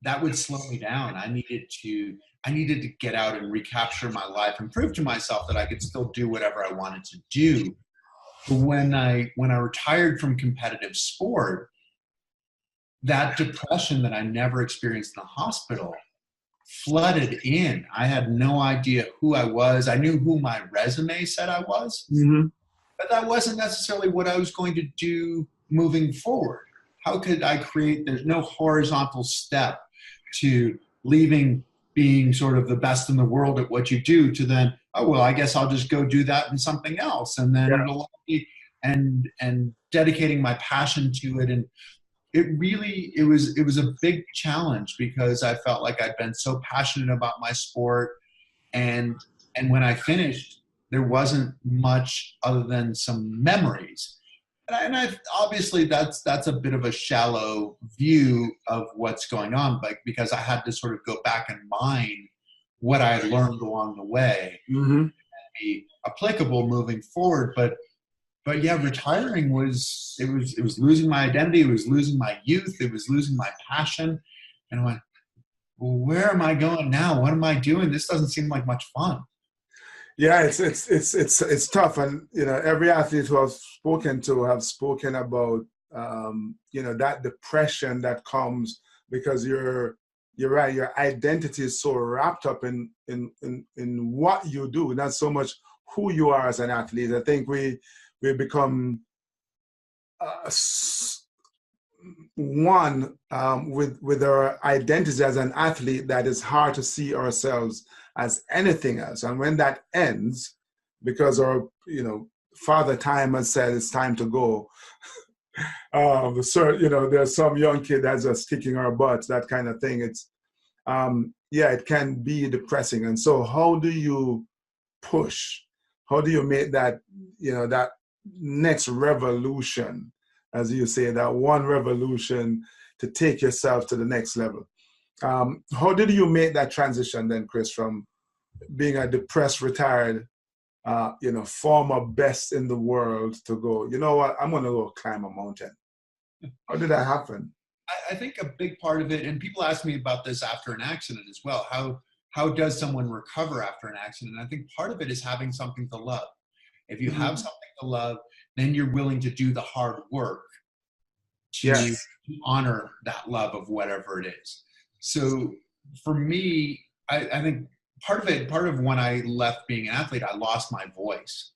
that would slow me down. I needed to get out and recapture my life and prove to myself that I could still do whatever I wanted to do. But when I retired from competitive sport, that depression that I never experienced in the hospital flooded in. I had no idea who I was. I knew who my resume said I was, Mm-hmm. but that wasn't necessarily what I was going to do moving forward. How could I there's no horizontal step to leaving being sort of the best in the world at what you do to then, oh, well, I guess I'll just go do that in something else. And then it'll be, and dedicating my passion to it. And it was a big challenge because I felt like I'd been so passionate about my sport. And when I finished, there wasn't much other than some memories. And I've obviously that's a bit of a shallow view of what's going on, but because I had to sort of go back and mine what I had learned along the way, Mm-hmm. and be applicable moving forward. But yeah, retiring was losing my identity, it was losing my youth, it was losing my passion, and I went, well, where am I going now? What am I doing? This doesn't seem like much fun. Yeah, it's tough, and every athlete who I've spoken to have spoken about that depression that comes because you're right. Your identity is so wrapped up in what you do, not so much who you are as an athlete. I think we become one with our identity as an athlete that is hard to see ourselves as anything else. And when that ends, because our Father Time has said it's time to go, there's some young kid that's just kicking our butts, that kind of thing. It's it can be depressing. And so how do you push? How do you make that that next revolution, as you say, that one revolution to take yourself to the next level? How did you make that transition then, Chris, from being a depressed, retired, former best in the world to go, you know what, I'm going to go climb a mountain? How did that happen? I think a big part of it, and people ask me about this after an accident as well, how does someone recover after an accident? And I think part of it is having something to love. If you have something to love, then you're willing to do the hard work to honor that love of whatever it is. So for me, I think part of when I left being an athlete, I lost my voice.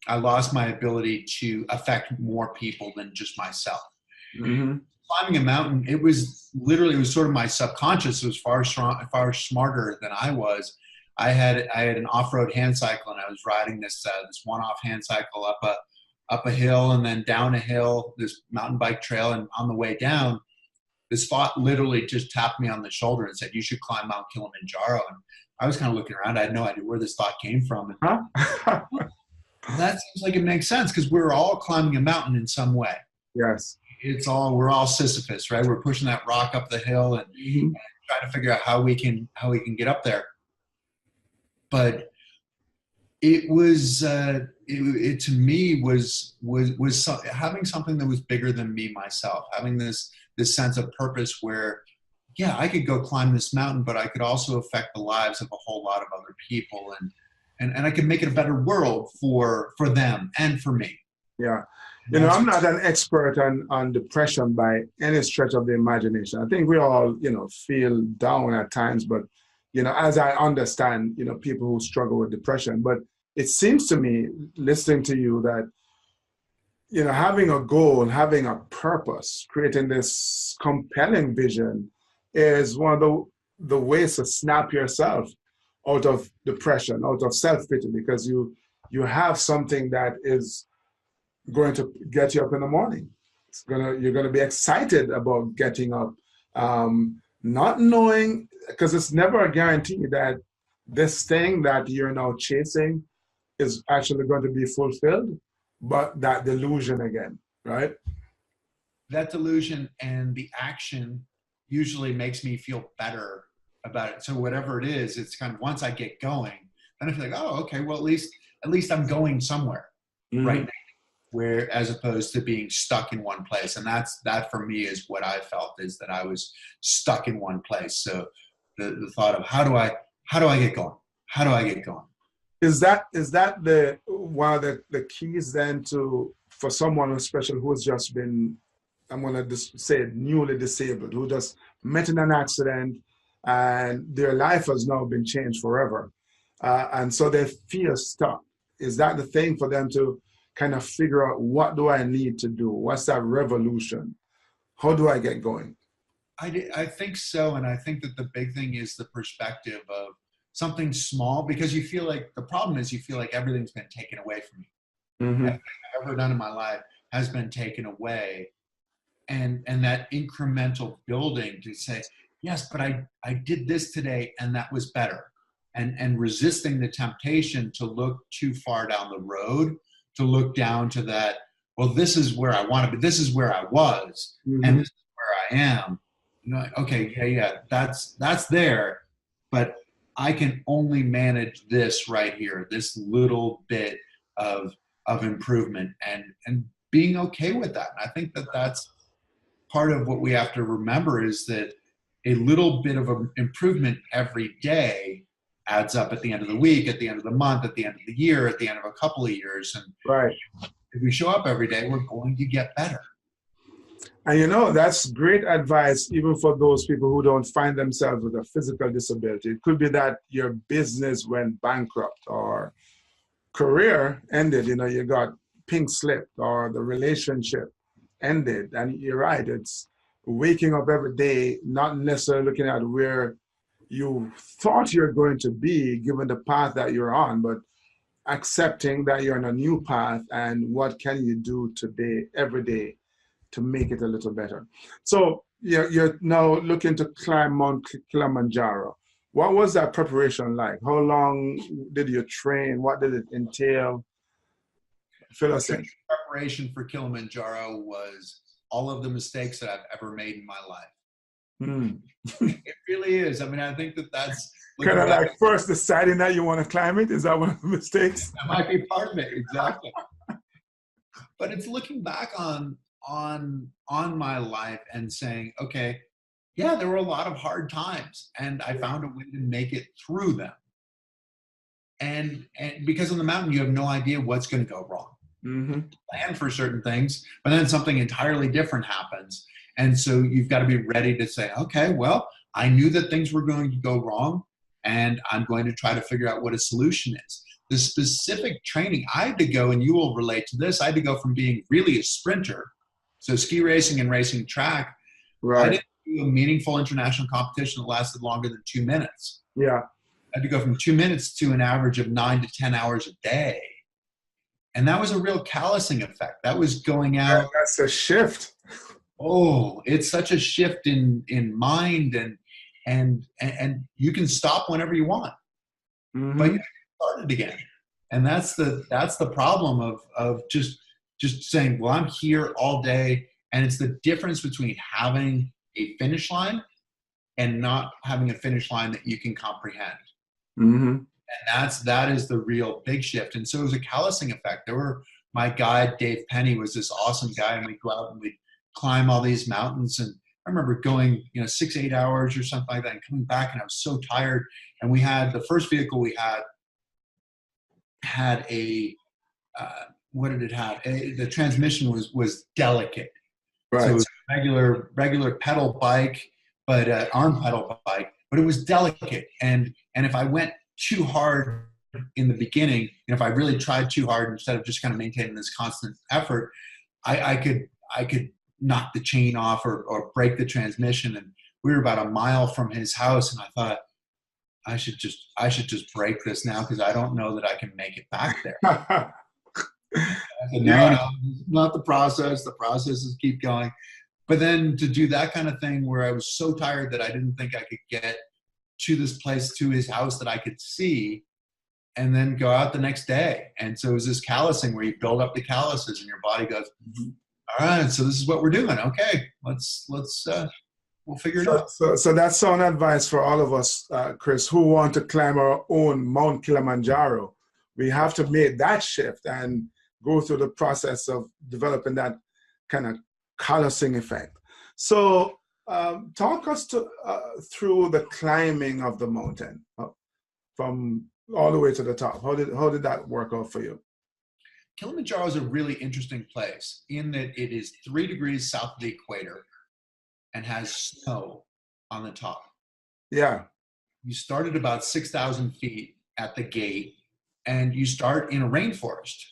I lost my ability to affect more people than just myself. Mm-hmm. Climbing a mountain, it was sort of my subconscious. It was far smarter than I was. I had an off-road hand cycle, and I was riding this one-off hand cycle up a hill and then down a hill, this mountain bike trail. And on the way down, this thought literally just tapped me on the shoulder and said, "You should climb Mount Kilimanjaro." And I was kind of looking around. I had no idea where this thought came from. And that seems like it makes sense because we're all climbing a mountain in some way. Yes. We're all Sisyphus, right? We're pushing that rock up the hill and trying to figure out how we can get up there. But it was it to me was having something that was bigger than me myself, having this sense of purpose where, yeah, I could go climb this mountain, but I could also affect the lives of a whole lot of other people, and I could make it a better world for them and for me. Yeah. I'm not an expert on depression by any stretch of the imagination. I think we all, feel down at times, but, as I understand, people who struggle with depression. But it seems to me, listening to you, that, having a goal, having a purpose, creating this compelling vision is one of the ways to snap yourself out of depression, out of self-pity, because you have something that is going to get you up in the morning. You're gonna be excited about getting up, not knowing, because it's never a guarantee that this thing that you're now chasing is actually going to be fulfilled, but that delusion again, right? That delusion and the action usually makes me feel better about it. So whatever it is, it's kind of, once I get going, then I feel like, oh, okay, well, at least I'm going somewhere right now, where, as opposed to being stuck in one place. And that for me is what I felt, is that I was stuck in one place. So the thought of how do I get going? How do I get going? Is that the one of the keys then for someone especially who has just been, I'm gonna just say it, newly disabled, who just met in an accident and their life has now been changed forever, and so they feel stuck? Is that the thing for them to kind of figure out, what do I need to do? What's that revolution? How do I get going? I think so, and I think that the big thing is the perspective of something small, because you feel like, the problem is you feel like everything's been taken away from you. Everything I've ever done in my life has been taken away. And that incremental building to say, yes, but I did this today and that was better. And resisting the temptation to look too far down the road, to look down to that, well, this is where I want to be, this is where I was, and this is where I am. Okay, yeah, that's there, but I can only manage this right here, this little bit of improvement, and being okay with that. And I think that that's part of what we have to remember, is that a little bit of improvement every day adds up at the end of the week, at the end of the month, at the end of the year, at the end of a couple of years. And right, if we show up every day, we're going to get better. And that's great advice, even for those people who don't find themselves with a physical disability. It could be that your business went bankrupt, or career ended, you got pink slipped, or the relationship ended. And you're right, it's waking up every day, not necessarily looking at where you thought you're going to be given the path that you're on, but accepting that you're on a new path, and what can you do today, every day, to make it a little better. So you're now looking to climb Mount Kilimanjaro. What was that preparation like? How long did you train? What did it entail? Fill us in. Preparation for Kilimanjaro was all of the mistakes that I've ever made in my life. It really is. I mean, I think that's kind of like first deciding that you want to climb it. Is that one of the mistakes? That might be part of it, exactly. But it's looking back on my life and saying, okay, yeah, there were a lot of hard times, and I found a way to make it through them. And because on the mountain, you have no idea what's going to go wrong. Plan for certain things, but then something entirely different happens. And so you've got to be ready to say, okay, well, I knew that things were going to go wrong, and I'm going to try to figure out what a solution is. The specific training I had to go, and you will relate to this, I had to go from being really a sprinter, so ski racing and racing track, right. I didn't do a meaningful international competition that lasted longer than 2 minutes. Yeah. I had to go from 2 minutes to an average of 9 to 10 hours a day. And that was a real callousing effect. That was going out. Yeah, that's a shift. Oh, it's such a shift in mind, and you can stop whenever you want, but you start it again. And that's the problem of just saying, well, I'm here all day. And it's the difference between having a finish line and not having a finish line that you can comprehend. And that is the real big shift. And so it was a callousing effect. My guide, Dave Penny, was this awesome guy, and we'd go out and we'd climb all these mountains. And I remember going, 6-8 hours or something like that, and coming back, and I was so tired. And we had, the first vehicle we had a, what did it have? The transmission was delicate. Right. So it was a regular pedal bike, but arm pedal bike, but it was delicate. And if I went too hard in the beginning, and if I really tried too hard instead of just kind of maintaining this constant effort, I could knock the chain off or break the transmission. And we were about a mile from his house, and I thought, I should just break this now, because I don't know that I can make it back there. I said, no, not the process. The processes keep going. But then to do that kind of thing where I was so tired that I didn't think I could get to this place, to his house that I could see, and then go out the next day. And so it was this callousing where you build up the calluses and your body goes, all right, so this is what we're doing. Okay, we'll figure it out. So that's sound advice for all of us, Chris, who want to climb our own Mount Kilimanjaro. We have to make that shift and go through the process of developing that kind of callousing effect. So talk us through the climbing of the mountain from all the way to the top. How did that work out for you? Kilimanjaro is a really interesting place in that it is 3 degrees south of the equator and has snow on the top. Yeah. You start at about 6,000 feet at the gate, and you start in a rainforest.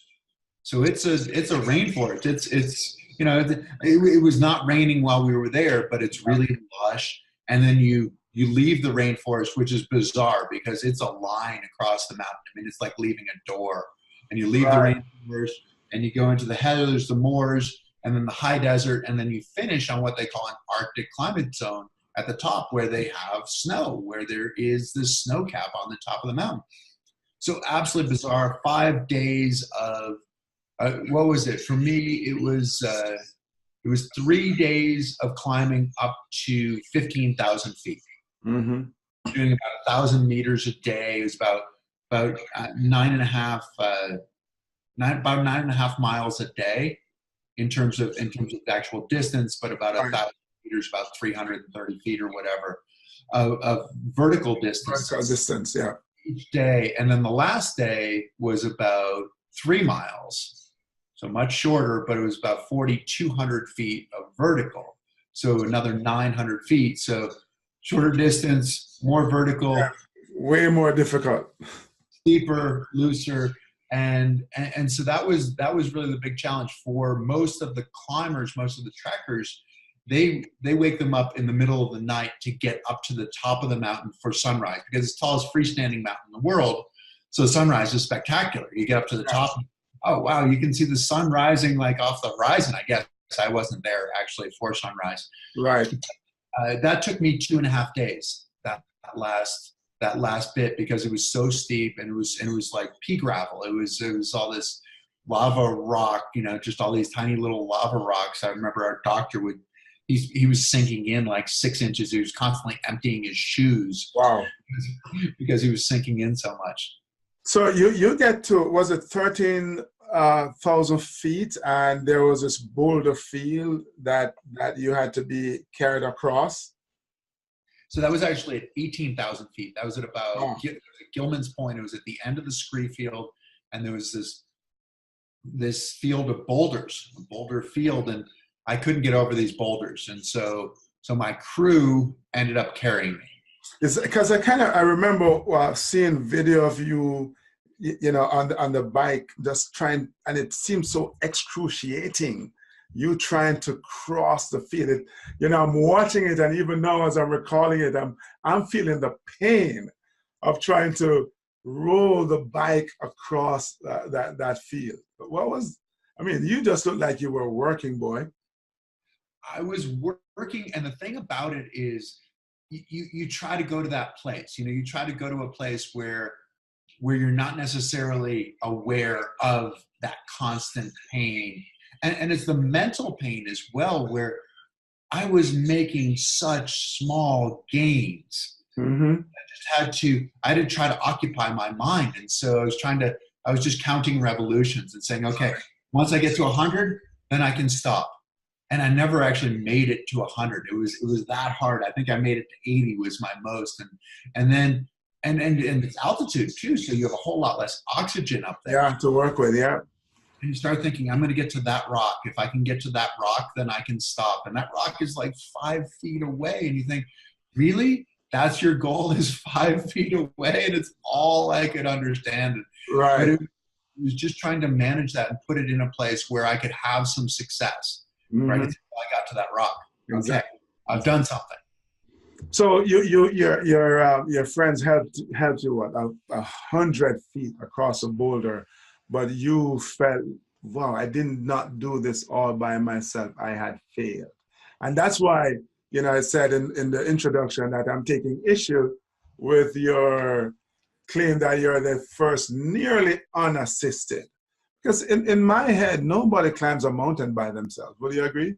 So it's a rainforest. It's it was not raining while we were there, but it's really lush. And then you leave the rainforest, which is bizarre because it's a line across the mountain. I mean, it's like leaving a door. And you leave the rainforest, and you go into the heathers, the moors, and then the high desert, and then you finish on what they call an Arctic climate zone at the top, where they have snow, where there is this snow cap on the top of the mountain. So absolutely bizarre. 5 days of what was it? For me, it was 3 days of climbing up to 15,000 feet. Mm-hmm. Doing about 1,000 meters a day. It was about 9.5 miles a day in terms of the actual distance, but about 1,000 meters, about 330 feet or whatever of vertical distance. Vertical distance, yeah. Each day. And then the last day was about 3 miles. So much shorter, but it was about 4,200 feet of vertical. So another 900 feet. So shorter distance, more vertical. Yeah, way more difficult. Steeper, looser. And so that was really the big challenge for most of the climbers, most of the trekkers. They wake them up in the middle of the night to get up to the top of the mountain for sunrise, because it's the tallest freestanding mountain in the world. So sunrise is spectacular. You get up to the top. Oh, wow, you can see the sun rising like off the horizon. I guess I wasn't there actually for sunrise. Right. That took me 2.5 days, that last bit, because it was so steep, and it was like pea gravel. It was all this lava rock, just all these tiny little lava rocks. I remember our doctor he was sinking in like 6 inches. He was constantly emptying his shoes. Wow. Because he was sinking in so much. So you get to, was it 13,000 feet, and there was this boulder field that you had to be carried across? So that was actually at 18,000 feet. That was at about Gilman's Point. It was at the end of the scree field, and there was this field of boulders, a boulder field, and I couldn't get over these boulders, and so my crew ended up carrying me. It's because I remember seeing video of you, on the bike, just trying, and it seemed so excruciating. You trying to cross the field. I'm watching it, and even now as I'm recalling it, I'm feeling the pain of trying to roll the bike across that field. But you just looked like you were working, boy. I was working, and the thing about it is, you try to go to that place. You try to go to a place where you're not necessarily aware of that constant pain. And it's the mental pain as well, where I was making such small gains. Mm-hmm. I had to try to occupy my mind. And so I was just counting revolutions and saying, okay, once I get to 100, then I can stop. And I never actually made it to 100. It was that hard. I think I made it to 80 was my most. And then it's altitude too. So you have a whole lot less oxygen up there. Yeah, to work with, yeah. And you start thinking, I'm going to get to that rock. If I can get to that rock, then I can stop. And that rock is like 5 feet away. And you think, really? That's your goal, is 5 feet away? And it's all I could understand. Right. But it was just trying to manage that and put it in a place where I could have some success, right? Until I got to that rock. Exactly. Okay, I've done something. So your friends helped you what 100 feet across a boulder, but you felt, wow, I did not do this all by myself. I had failed, and that's why I said in the introduction that I'm taking issue with your claim that you're the first nearly unassisted. Because in my head, nobody climbs a mountain by themselves. Would you agree?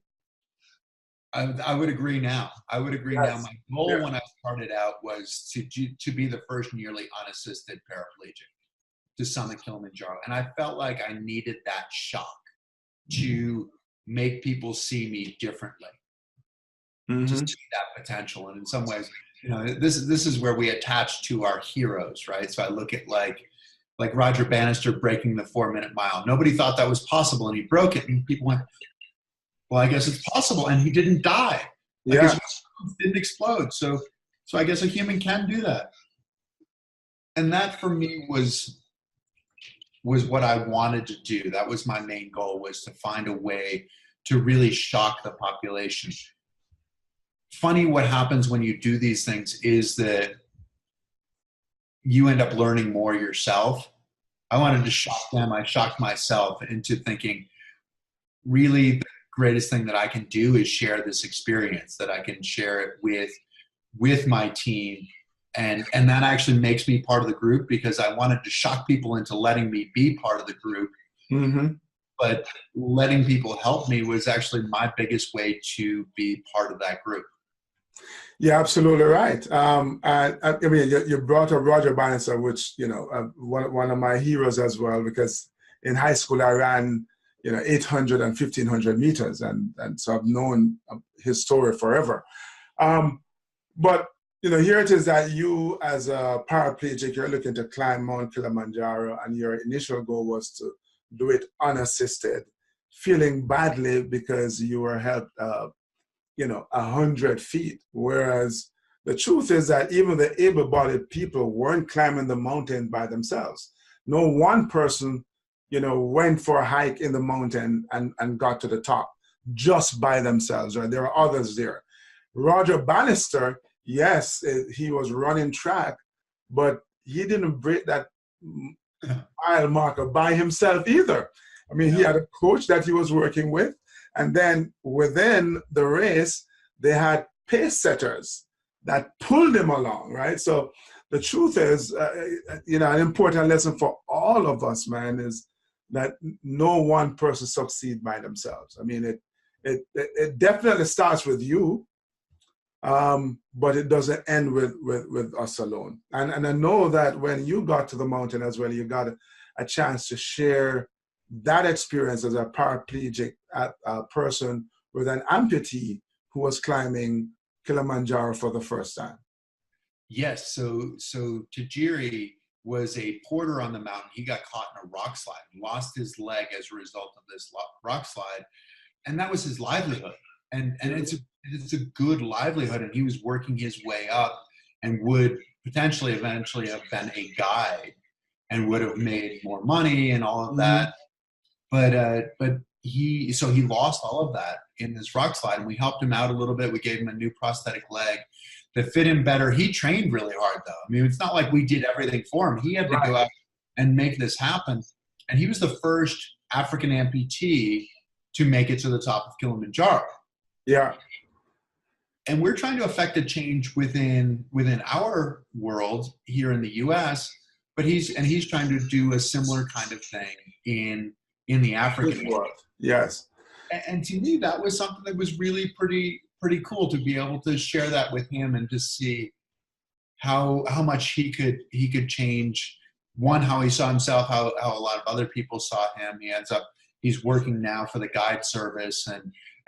I would agree now. I would agree now. Yes. My goal when I started out was to be the first nearly unassisted paraplegic to summit Kilimanjaro. And I felt like I needed that shock to make people see me differently, to see that potential. And in some ways, this is where we attach to our heroes, right? So I look at like Roger Bannister breaking the 4-minute mile. Nobody thought that was possible, and he broke it, and people went, well, I guess it's possible, and he didn't die. His didn't explode. So I guess a human can do that. And that for me was what I wanted to do. That was my main goal, was to find a way to really shock the population. Funny, what happens when you do these things is that you end up learning more yourself. I wanted to shock them. I shocked myself into thinking, really, the greatest thing that I can do is share this experience, that I can share it with my team. And that actually makes me part of the group, because I wanted to shock people into letting me be part of the group. But letting people help me was actually my biggest way to be part of that group. Yeah, absolutely right. I mean, you brought up Roger Bannister, which, one of my heroes as well, because in high school I ran 800 and 1500 meters, and so I've known his story forever. But here it is that you, as a paraplegic, you're looking to climb Mount Kilimanjaro, and your initial goal was to do it unassisted, feeling badly because you were helped 100 feet. Whereas the truth is that even the able-bodied people weren't climbing the mountain by themselves. No one person went for a hike in the mountain and got to the top just by themselves, right? There are others there. Roger Bannister, yes, he was running track, but he didn't break that mile marker by himself either. I mean, he had a coach that he was working with, and then within the race, they had pace setters that pulled him along, right? So the truth is, an important lesson for all of us, man, is that no one person succeeds by themselves. I mean, it definitely starts with you, but it doesn't end with us alone. And I know that when you got to the mountain as well, you got a chance to share that experience as a paraplegic person with an amputee who was climbing Kilimanjaro for the first time. Yes. So Tajiri was a porter on the mountain. He got caught in a rock slide and lost his leg as a result of this rock slide. And that was his livelihood. And it's a good livelihood. And he was working his way up and would potentially eventually have been a guide and would have made more money and all of that. But he lost all of that in this rock slide, and we helped him out a little bit. We gave him a new prosthetic leg that fit him better. He trained really hard, though. I mean, it's not like we did everything for him. He had to go out and make this happen. And he was the first African amputee to make it to the top of Kilimanjaro. Yeah. And we're trying to affect a change within our world here in the U.S., but he's trying to do a similar kind of thing in the African world. Yes. And to me, that was something that was really pretty cool, to be able to share that with him and to see how much he could change. One, how he saw himself, how a lot of other people saw him. He's working now for the guide service,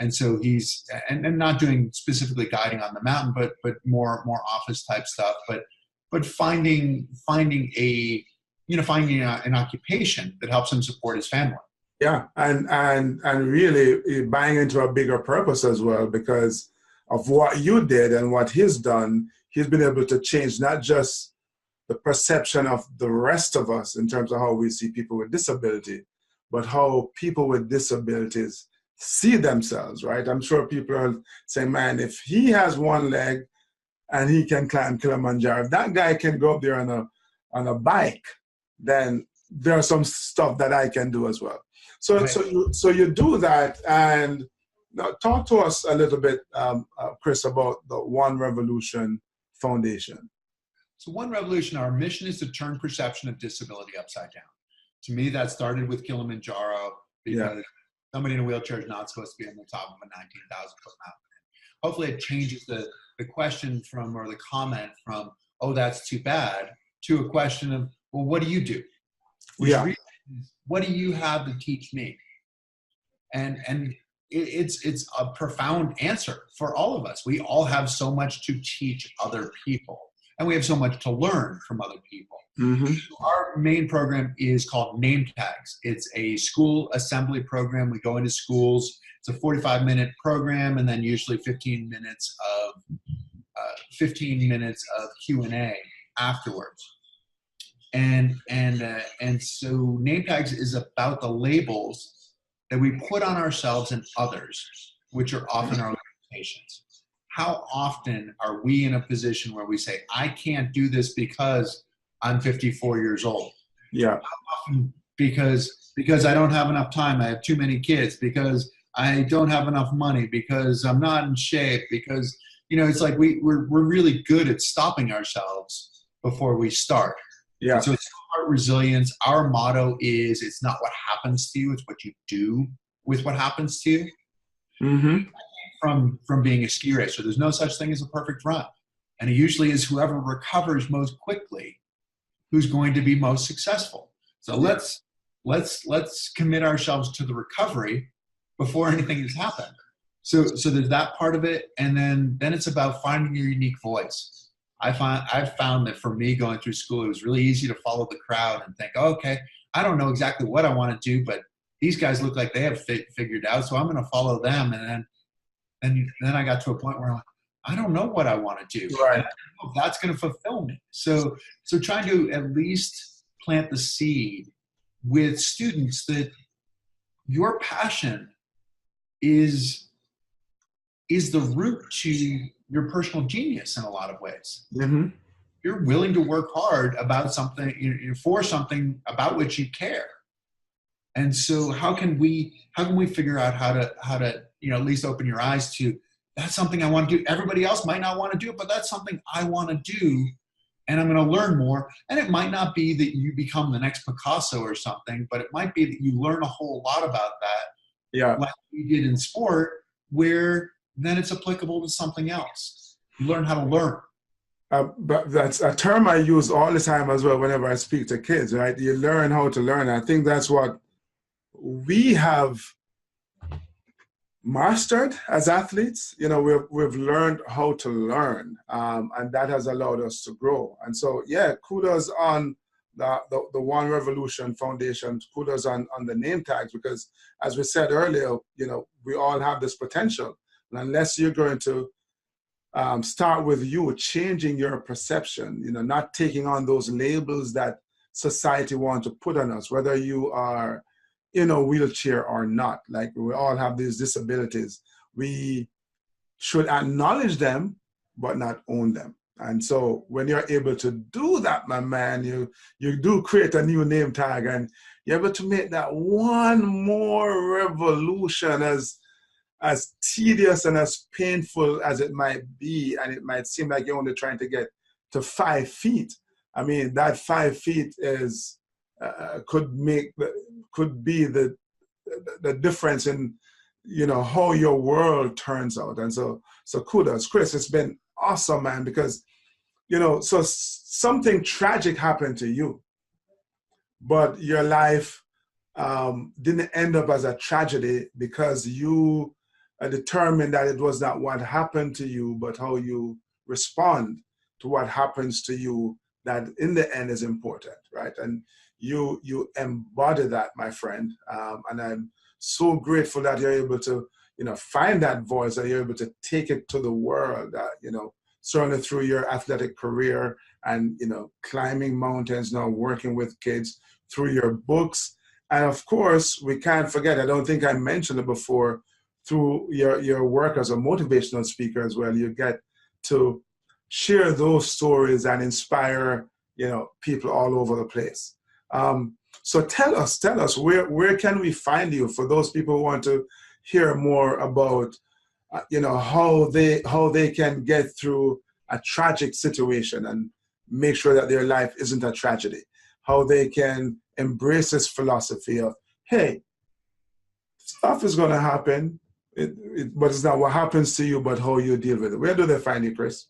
and so he's and not doing specifically guiding on the mountain, but more office type stuff. But finding an occupation that helps him support his family. Yeah, and really buying into a bigger purpose as well, because of what you did and what he's done. He's been able to change not just the perception of the rest of us in terms of how we see people with disability, but how people with disabilities see themselves, right? I'm sure people are saying, man, if he has one leg and he can climb Kilimanjaro, if that guy can go up there on a bike, then there's some stuff that I can do as well. So, Right. so you do that, and now talk to us a little bit, Chris, about the One Revolution Foundation. So One Revolution, our mission is to turn perception of disability upside down. To me, that started with Kilimanjaro, because somebody in a wheelchair is not supposed to be on the top of a 19,000-foot mountain. Hopefully it changes the question from, or the comment from, oh, that's too bad, to a question of, well, what do you do? What do you have to teach me? And it's a profound answer for all of us. We all have so much to teach other people, and we have so much to learn from other people. Mm-hmm. Our main program is called Name Tags. It's a school assembly program. We go into schools. It's a 45-minute program, and then usually 15 minutes of Q&A afterwards. And so Name Tags is about the labels that we put on ourselves and others, which are often our limitations. How often are we in a position where we say, I can't do this because I'm 54 years old? Yeah. How often because I don't have enough time, I have too many kids, because I don't have enough money, because I'm not in shape, because, you know, it's like we're really good at stopping ourselves before we start. Yeah. So it's heart resilience. Our motto is, it's not what happens to you, it's what you do with what happens to you. Mm-hmm. From being a ski racer, there's no such thing as a perfect run. And it usually is whoever recovers most quickly who's going to be most successful. So let's commit ourselves to the recovery before anything has happened. So there's that part of it. And then it's about finding your unique voice. I've found that for me going through school, it was really easy to follow the crowd and think, oh, okay, I don't know exactly what I want to do, but these guys look like they have figured out, so I'm going to follow them. And then I got to a point where I'm like, I don't know what I want to do. Right. I don't know if that's going to fulfill me. So trying to at least plant the seed with students that your passion is the root to your personal genius in a lot of ways. Mm-hmm. You're willing to work hard about something, for something about which you care. And so how can we figure out how to at least open your eyes to, that's something I want to do. Everybody else might not want to do it, but that's something I want to do, and I'm going to learn more. And it might not be that you become the next Picasso or something, but it might be that you learn a whole lot about that, like you did in sport, where then it's applicable to something else. You learn how to learn. But that's a term I use all the time as well whenever I speak to kids, right? You learn how to learn. I think that's what we have mastered as athletes. You know, we've learned how to learn, and that has allowed us to grow. And so, yeah, kudos on the One Revolution Foundation. Kudos on the name tags, because as we said earlier, you know, we all have this potential. And unless you're going to start with you changing your perception, you know, not taking on those labels that society wants to put on us, whether you are in a wheelchair or not. Like, we all have these disabilities. We should acknowledge them, but not own them. And so when you're able to do that, my man, you do create a new name tag, and you're able to make that one more revolution, as tedious and as painful as it might be, and it might seem like you're only trying to get to 5 feet. I mean, that 5 feet is could be the difference in, you know, how your world turns out. And so kudos, Chris. It's been awesome, man, because, you know, so something tragic happened to you, but your life didn't end up as a tragedy, because you determined that it was not what happened to you, but how you respond to what happens to you, that in the end is important, right? And you embody that, my friend. And I'm so grateful that you're able to, you know, find that voice, that you're able to take it to the world, you know, certainly through your athletic career and, you know, climbing mountains now, working with kids through your books. And of course, we can't forget, I don't think I mentioned it before, through your work as a motivational speaker as well, you get to share those stories and inspire, you know, people all over the place. So tell us, where can we find you for those people who want to hear more about, you know, how they can get through a tragic situation and make sure that their life isn't a tragedy, how they can embrace this philosophy of, hey, stuff is going to happen, but it's not what happens to you, but how you deal with it. Where do they find you, Chris?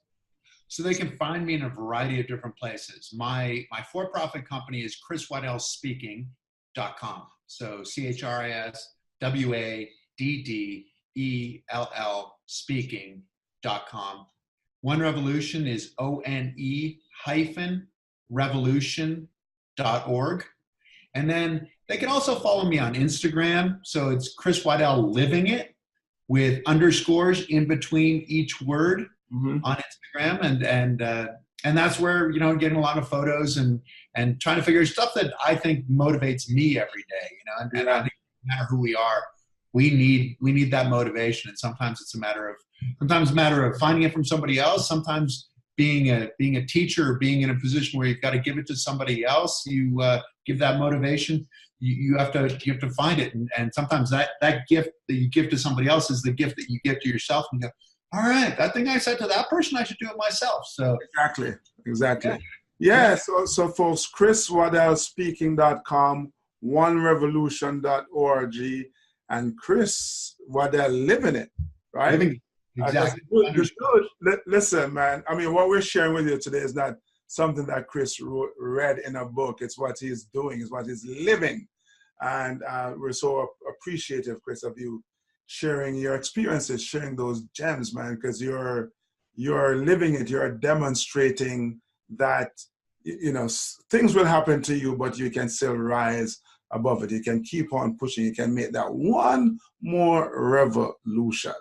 So they can find me in a variety of different places. My for-profit company is chriswadellspeaking.com. So ChrisWaddell speaking.com. One Revolution is one-revolution.org. And then they can also follow me on Instagram. So it's Chris Waddell Living It with underscores in between each word on Instagram. And that's where, you know, getting a lot of photos and trying to figure stuff that I think motivates me every day, you know, and I think no matter who we are, we need that motivation. And sometimes it's a matter of finding it from somebody else. Sometimes being a teacher, being in a position where you've got to give it to somebody else, you give that motivation. You have to find it, and sometimes that gift that you give to somebody else is the gift that you give to yourself, and you go, all right, that thing I said to that person, I should do it myself. So exactly. Yeah. So folks, chriswaddellspeaking.com, onerevolution.org, and Chris Waddell Living It, right? Living, exactly. Listen, man, I mean, what we're sharing with you today is not something that Chris read in a book. It's what he's doing, it's what he's living. And we're so appreciative, Chris, of you sharing your experiences, sharing those gems, man, because you're living it. You're demonstrating that, you know, things will happen to you, but you can still rise above it. You can keep on pushing. You can make that one more revolution.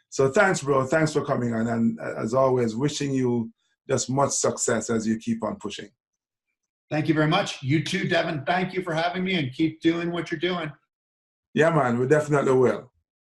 So thanks, bro. Thanks for coming on. And as always, wishing you just much success as you keep on pushing. Thank you very much. You too, Devon. Thank you for having me, and keep doing what you're doing. Yeah, man, we definitely will.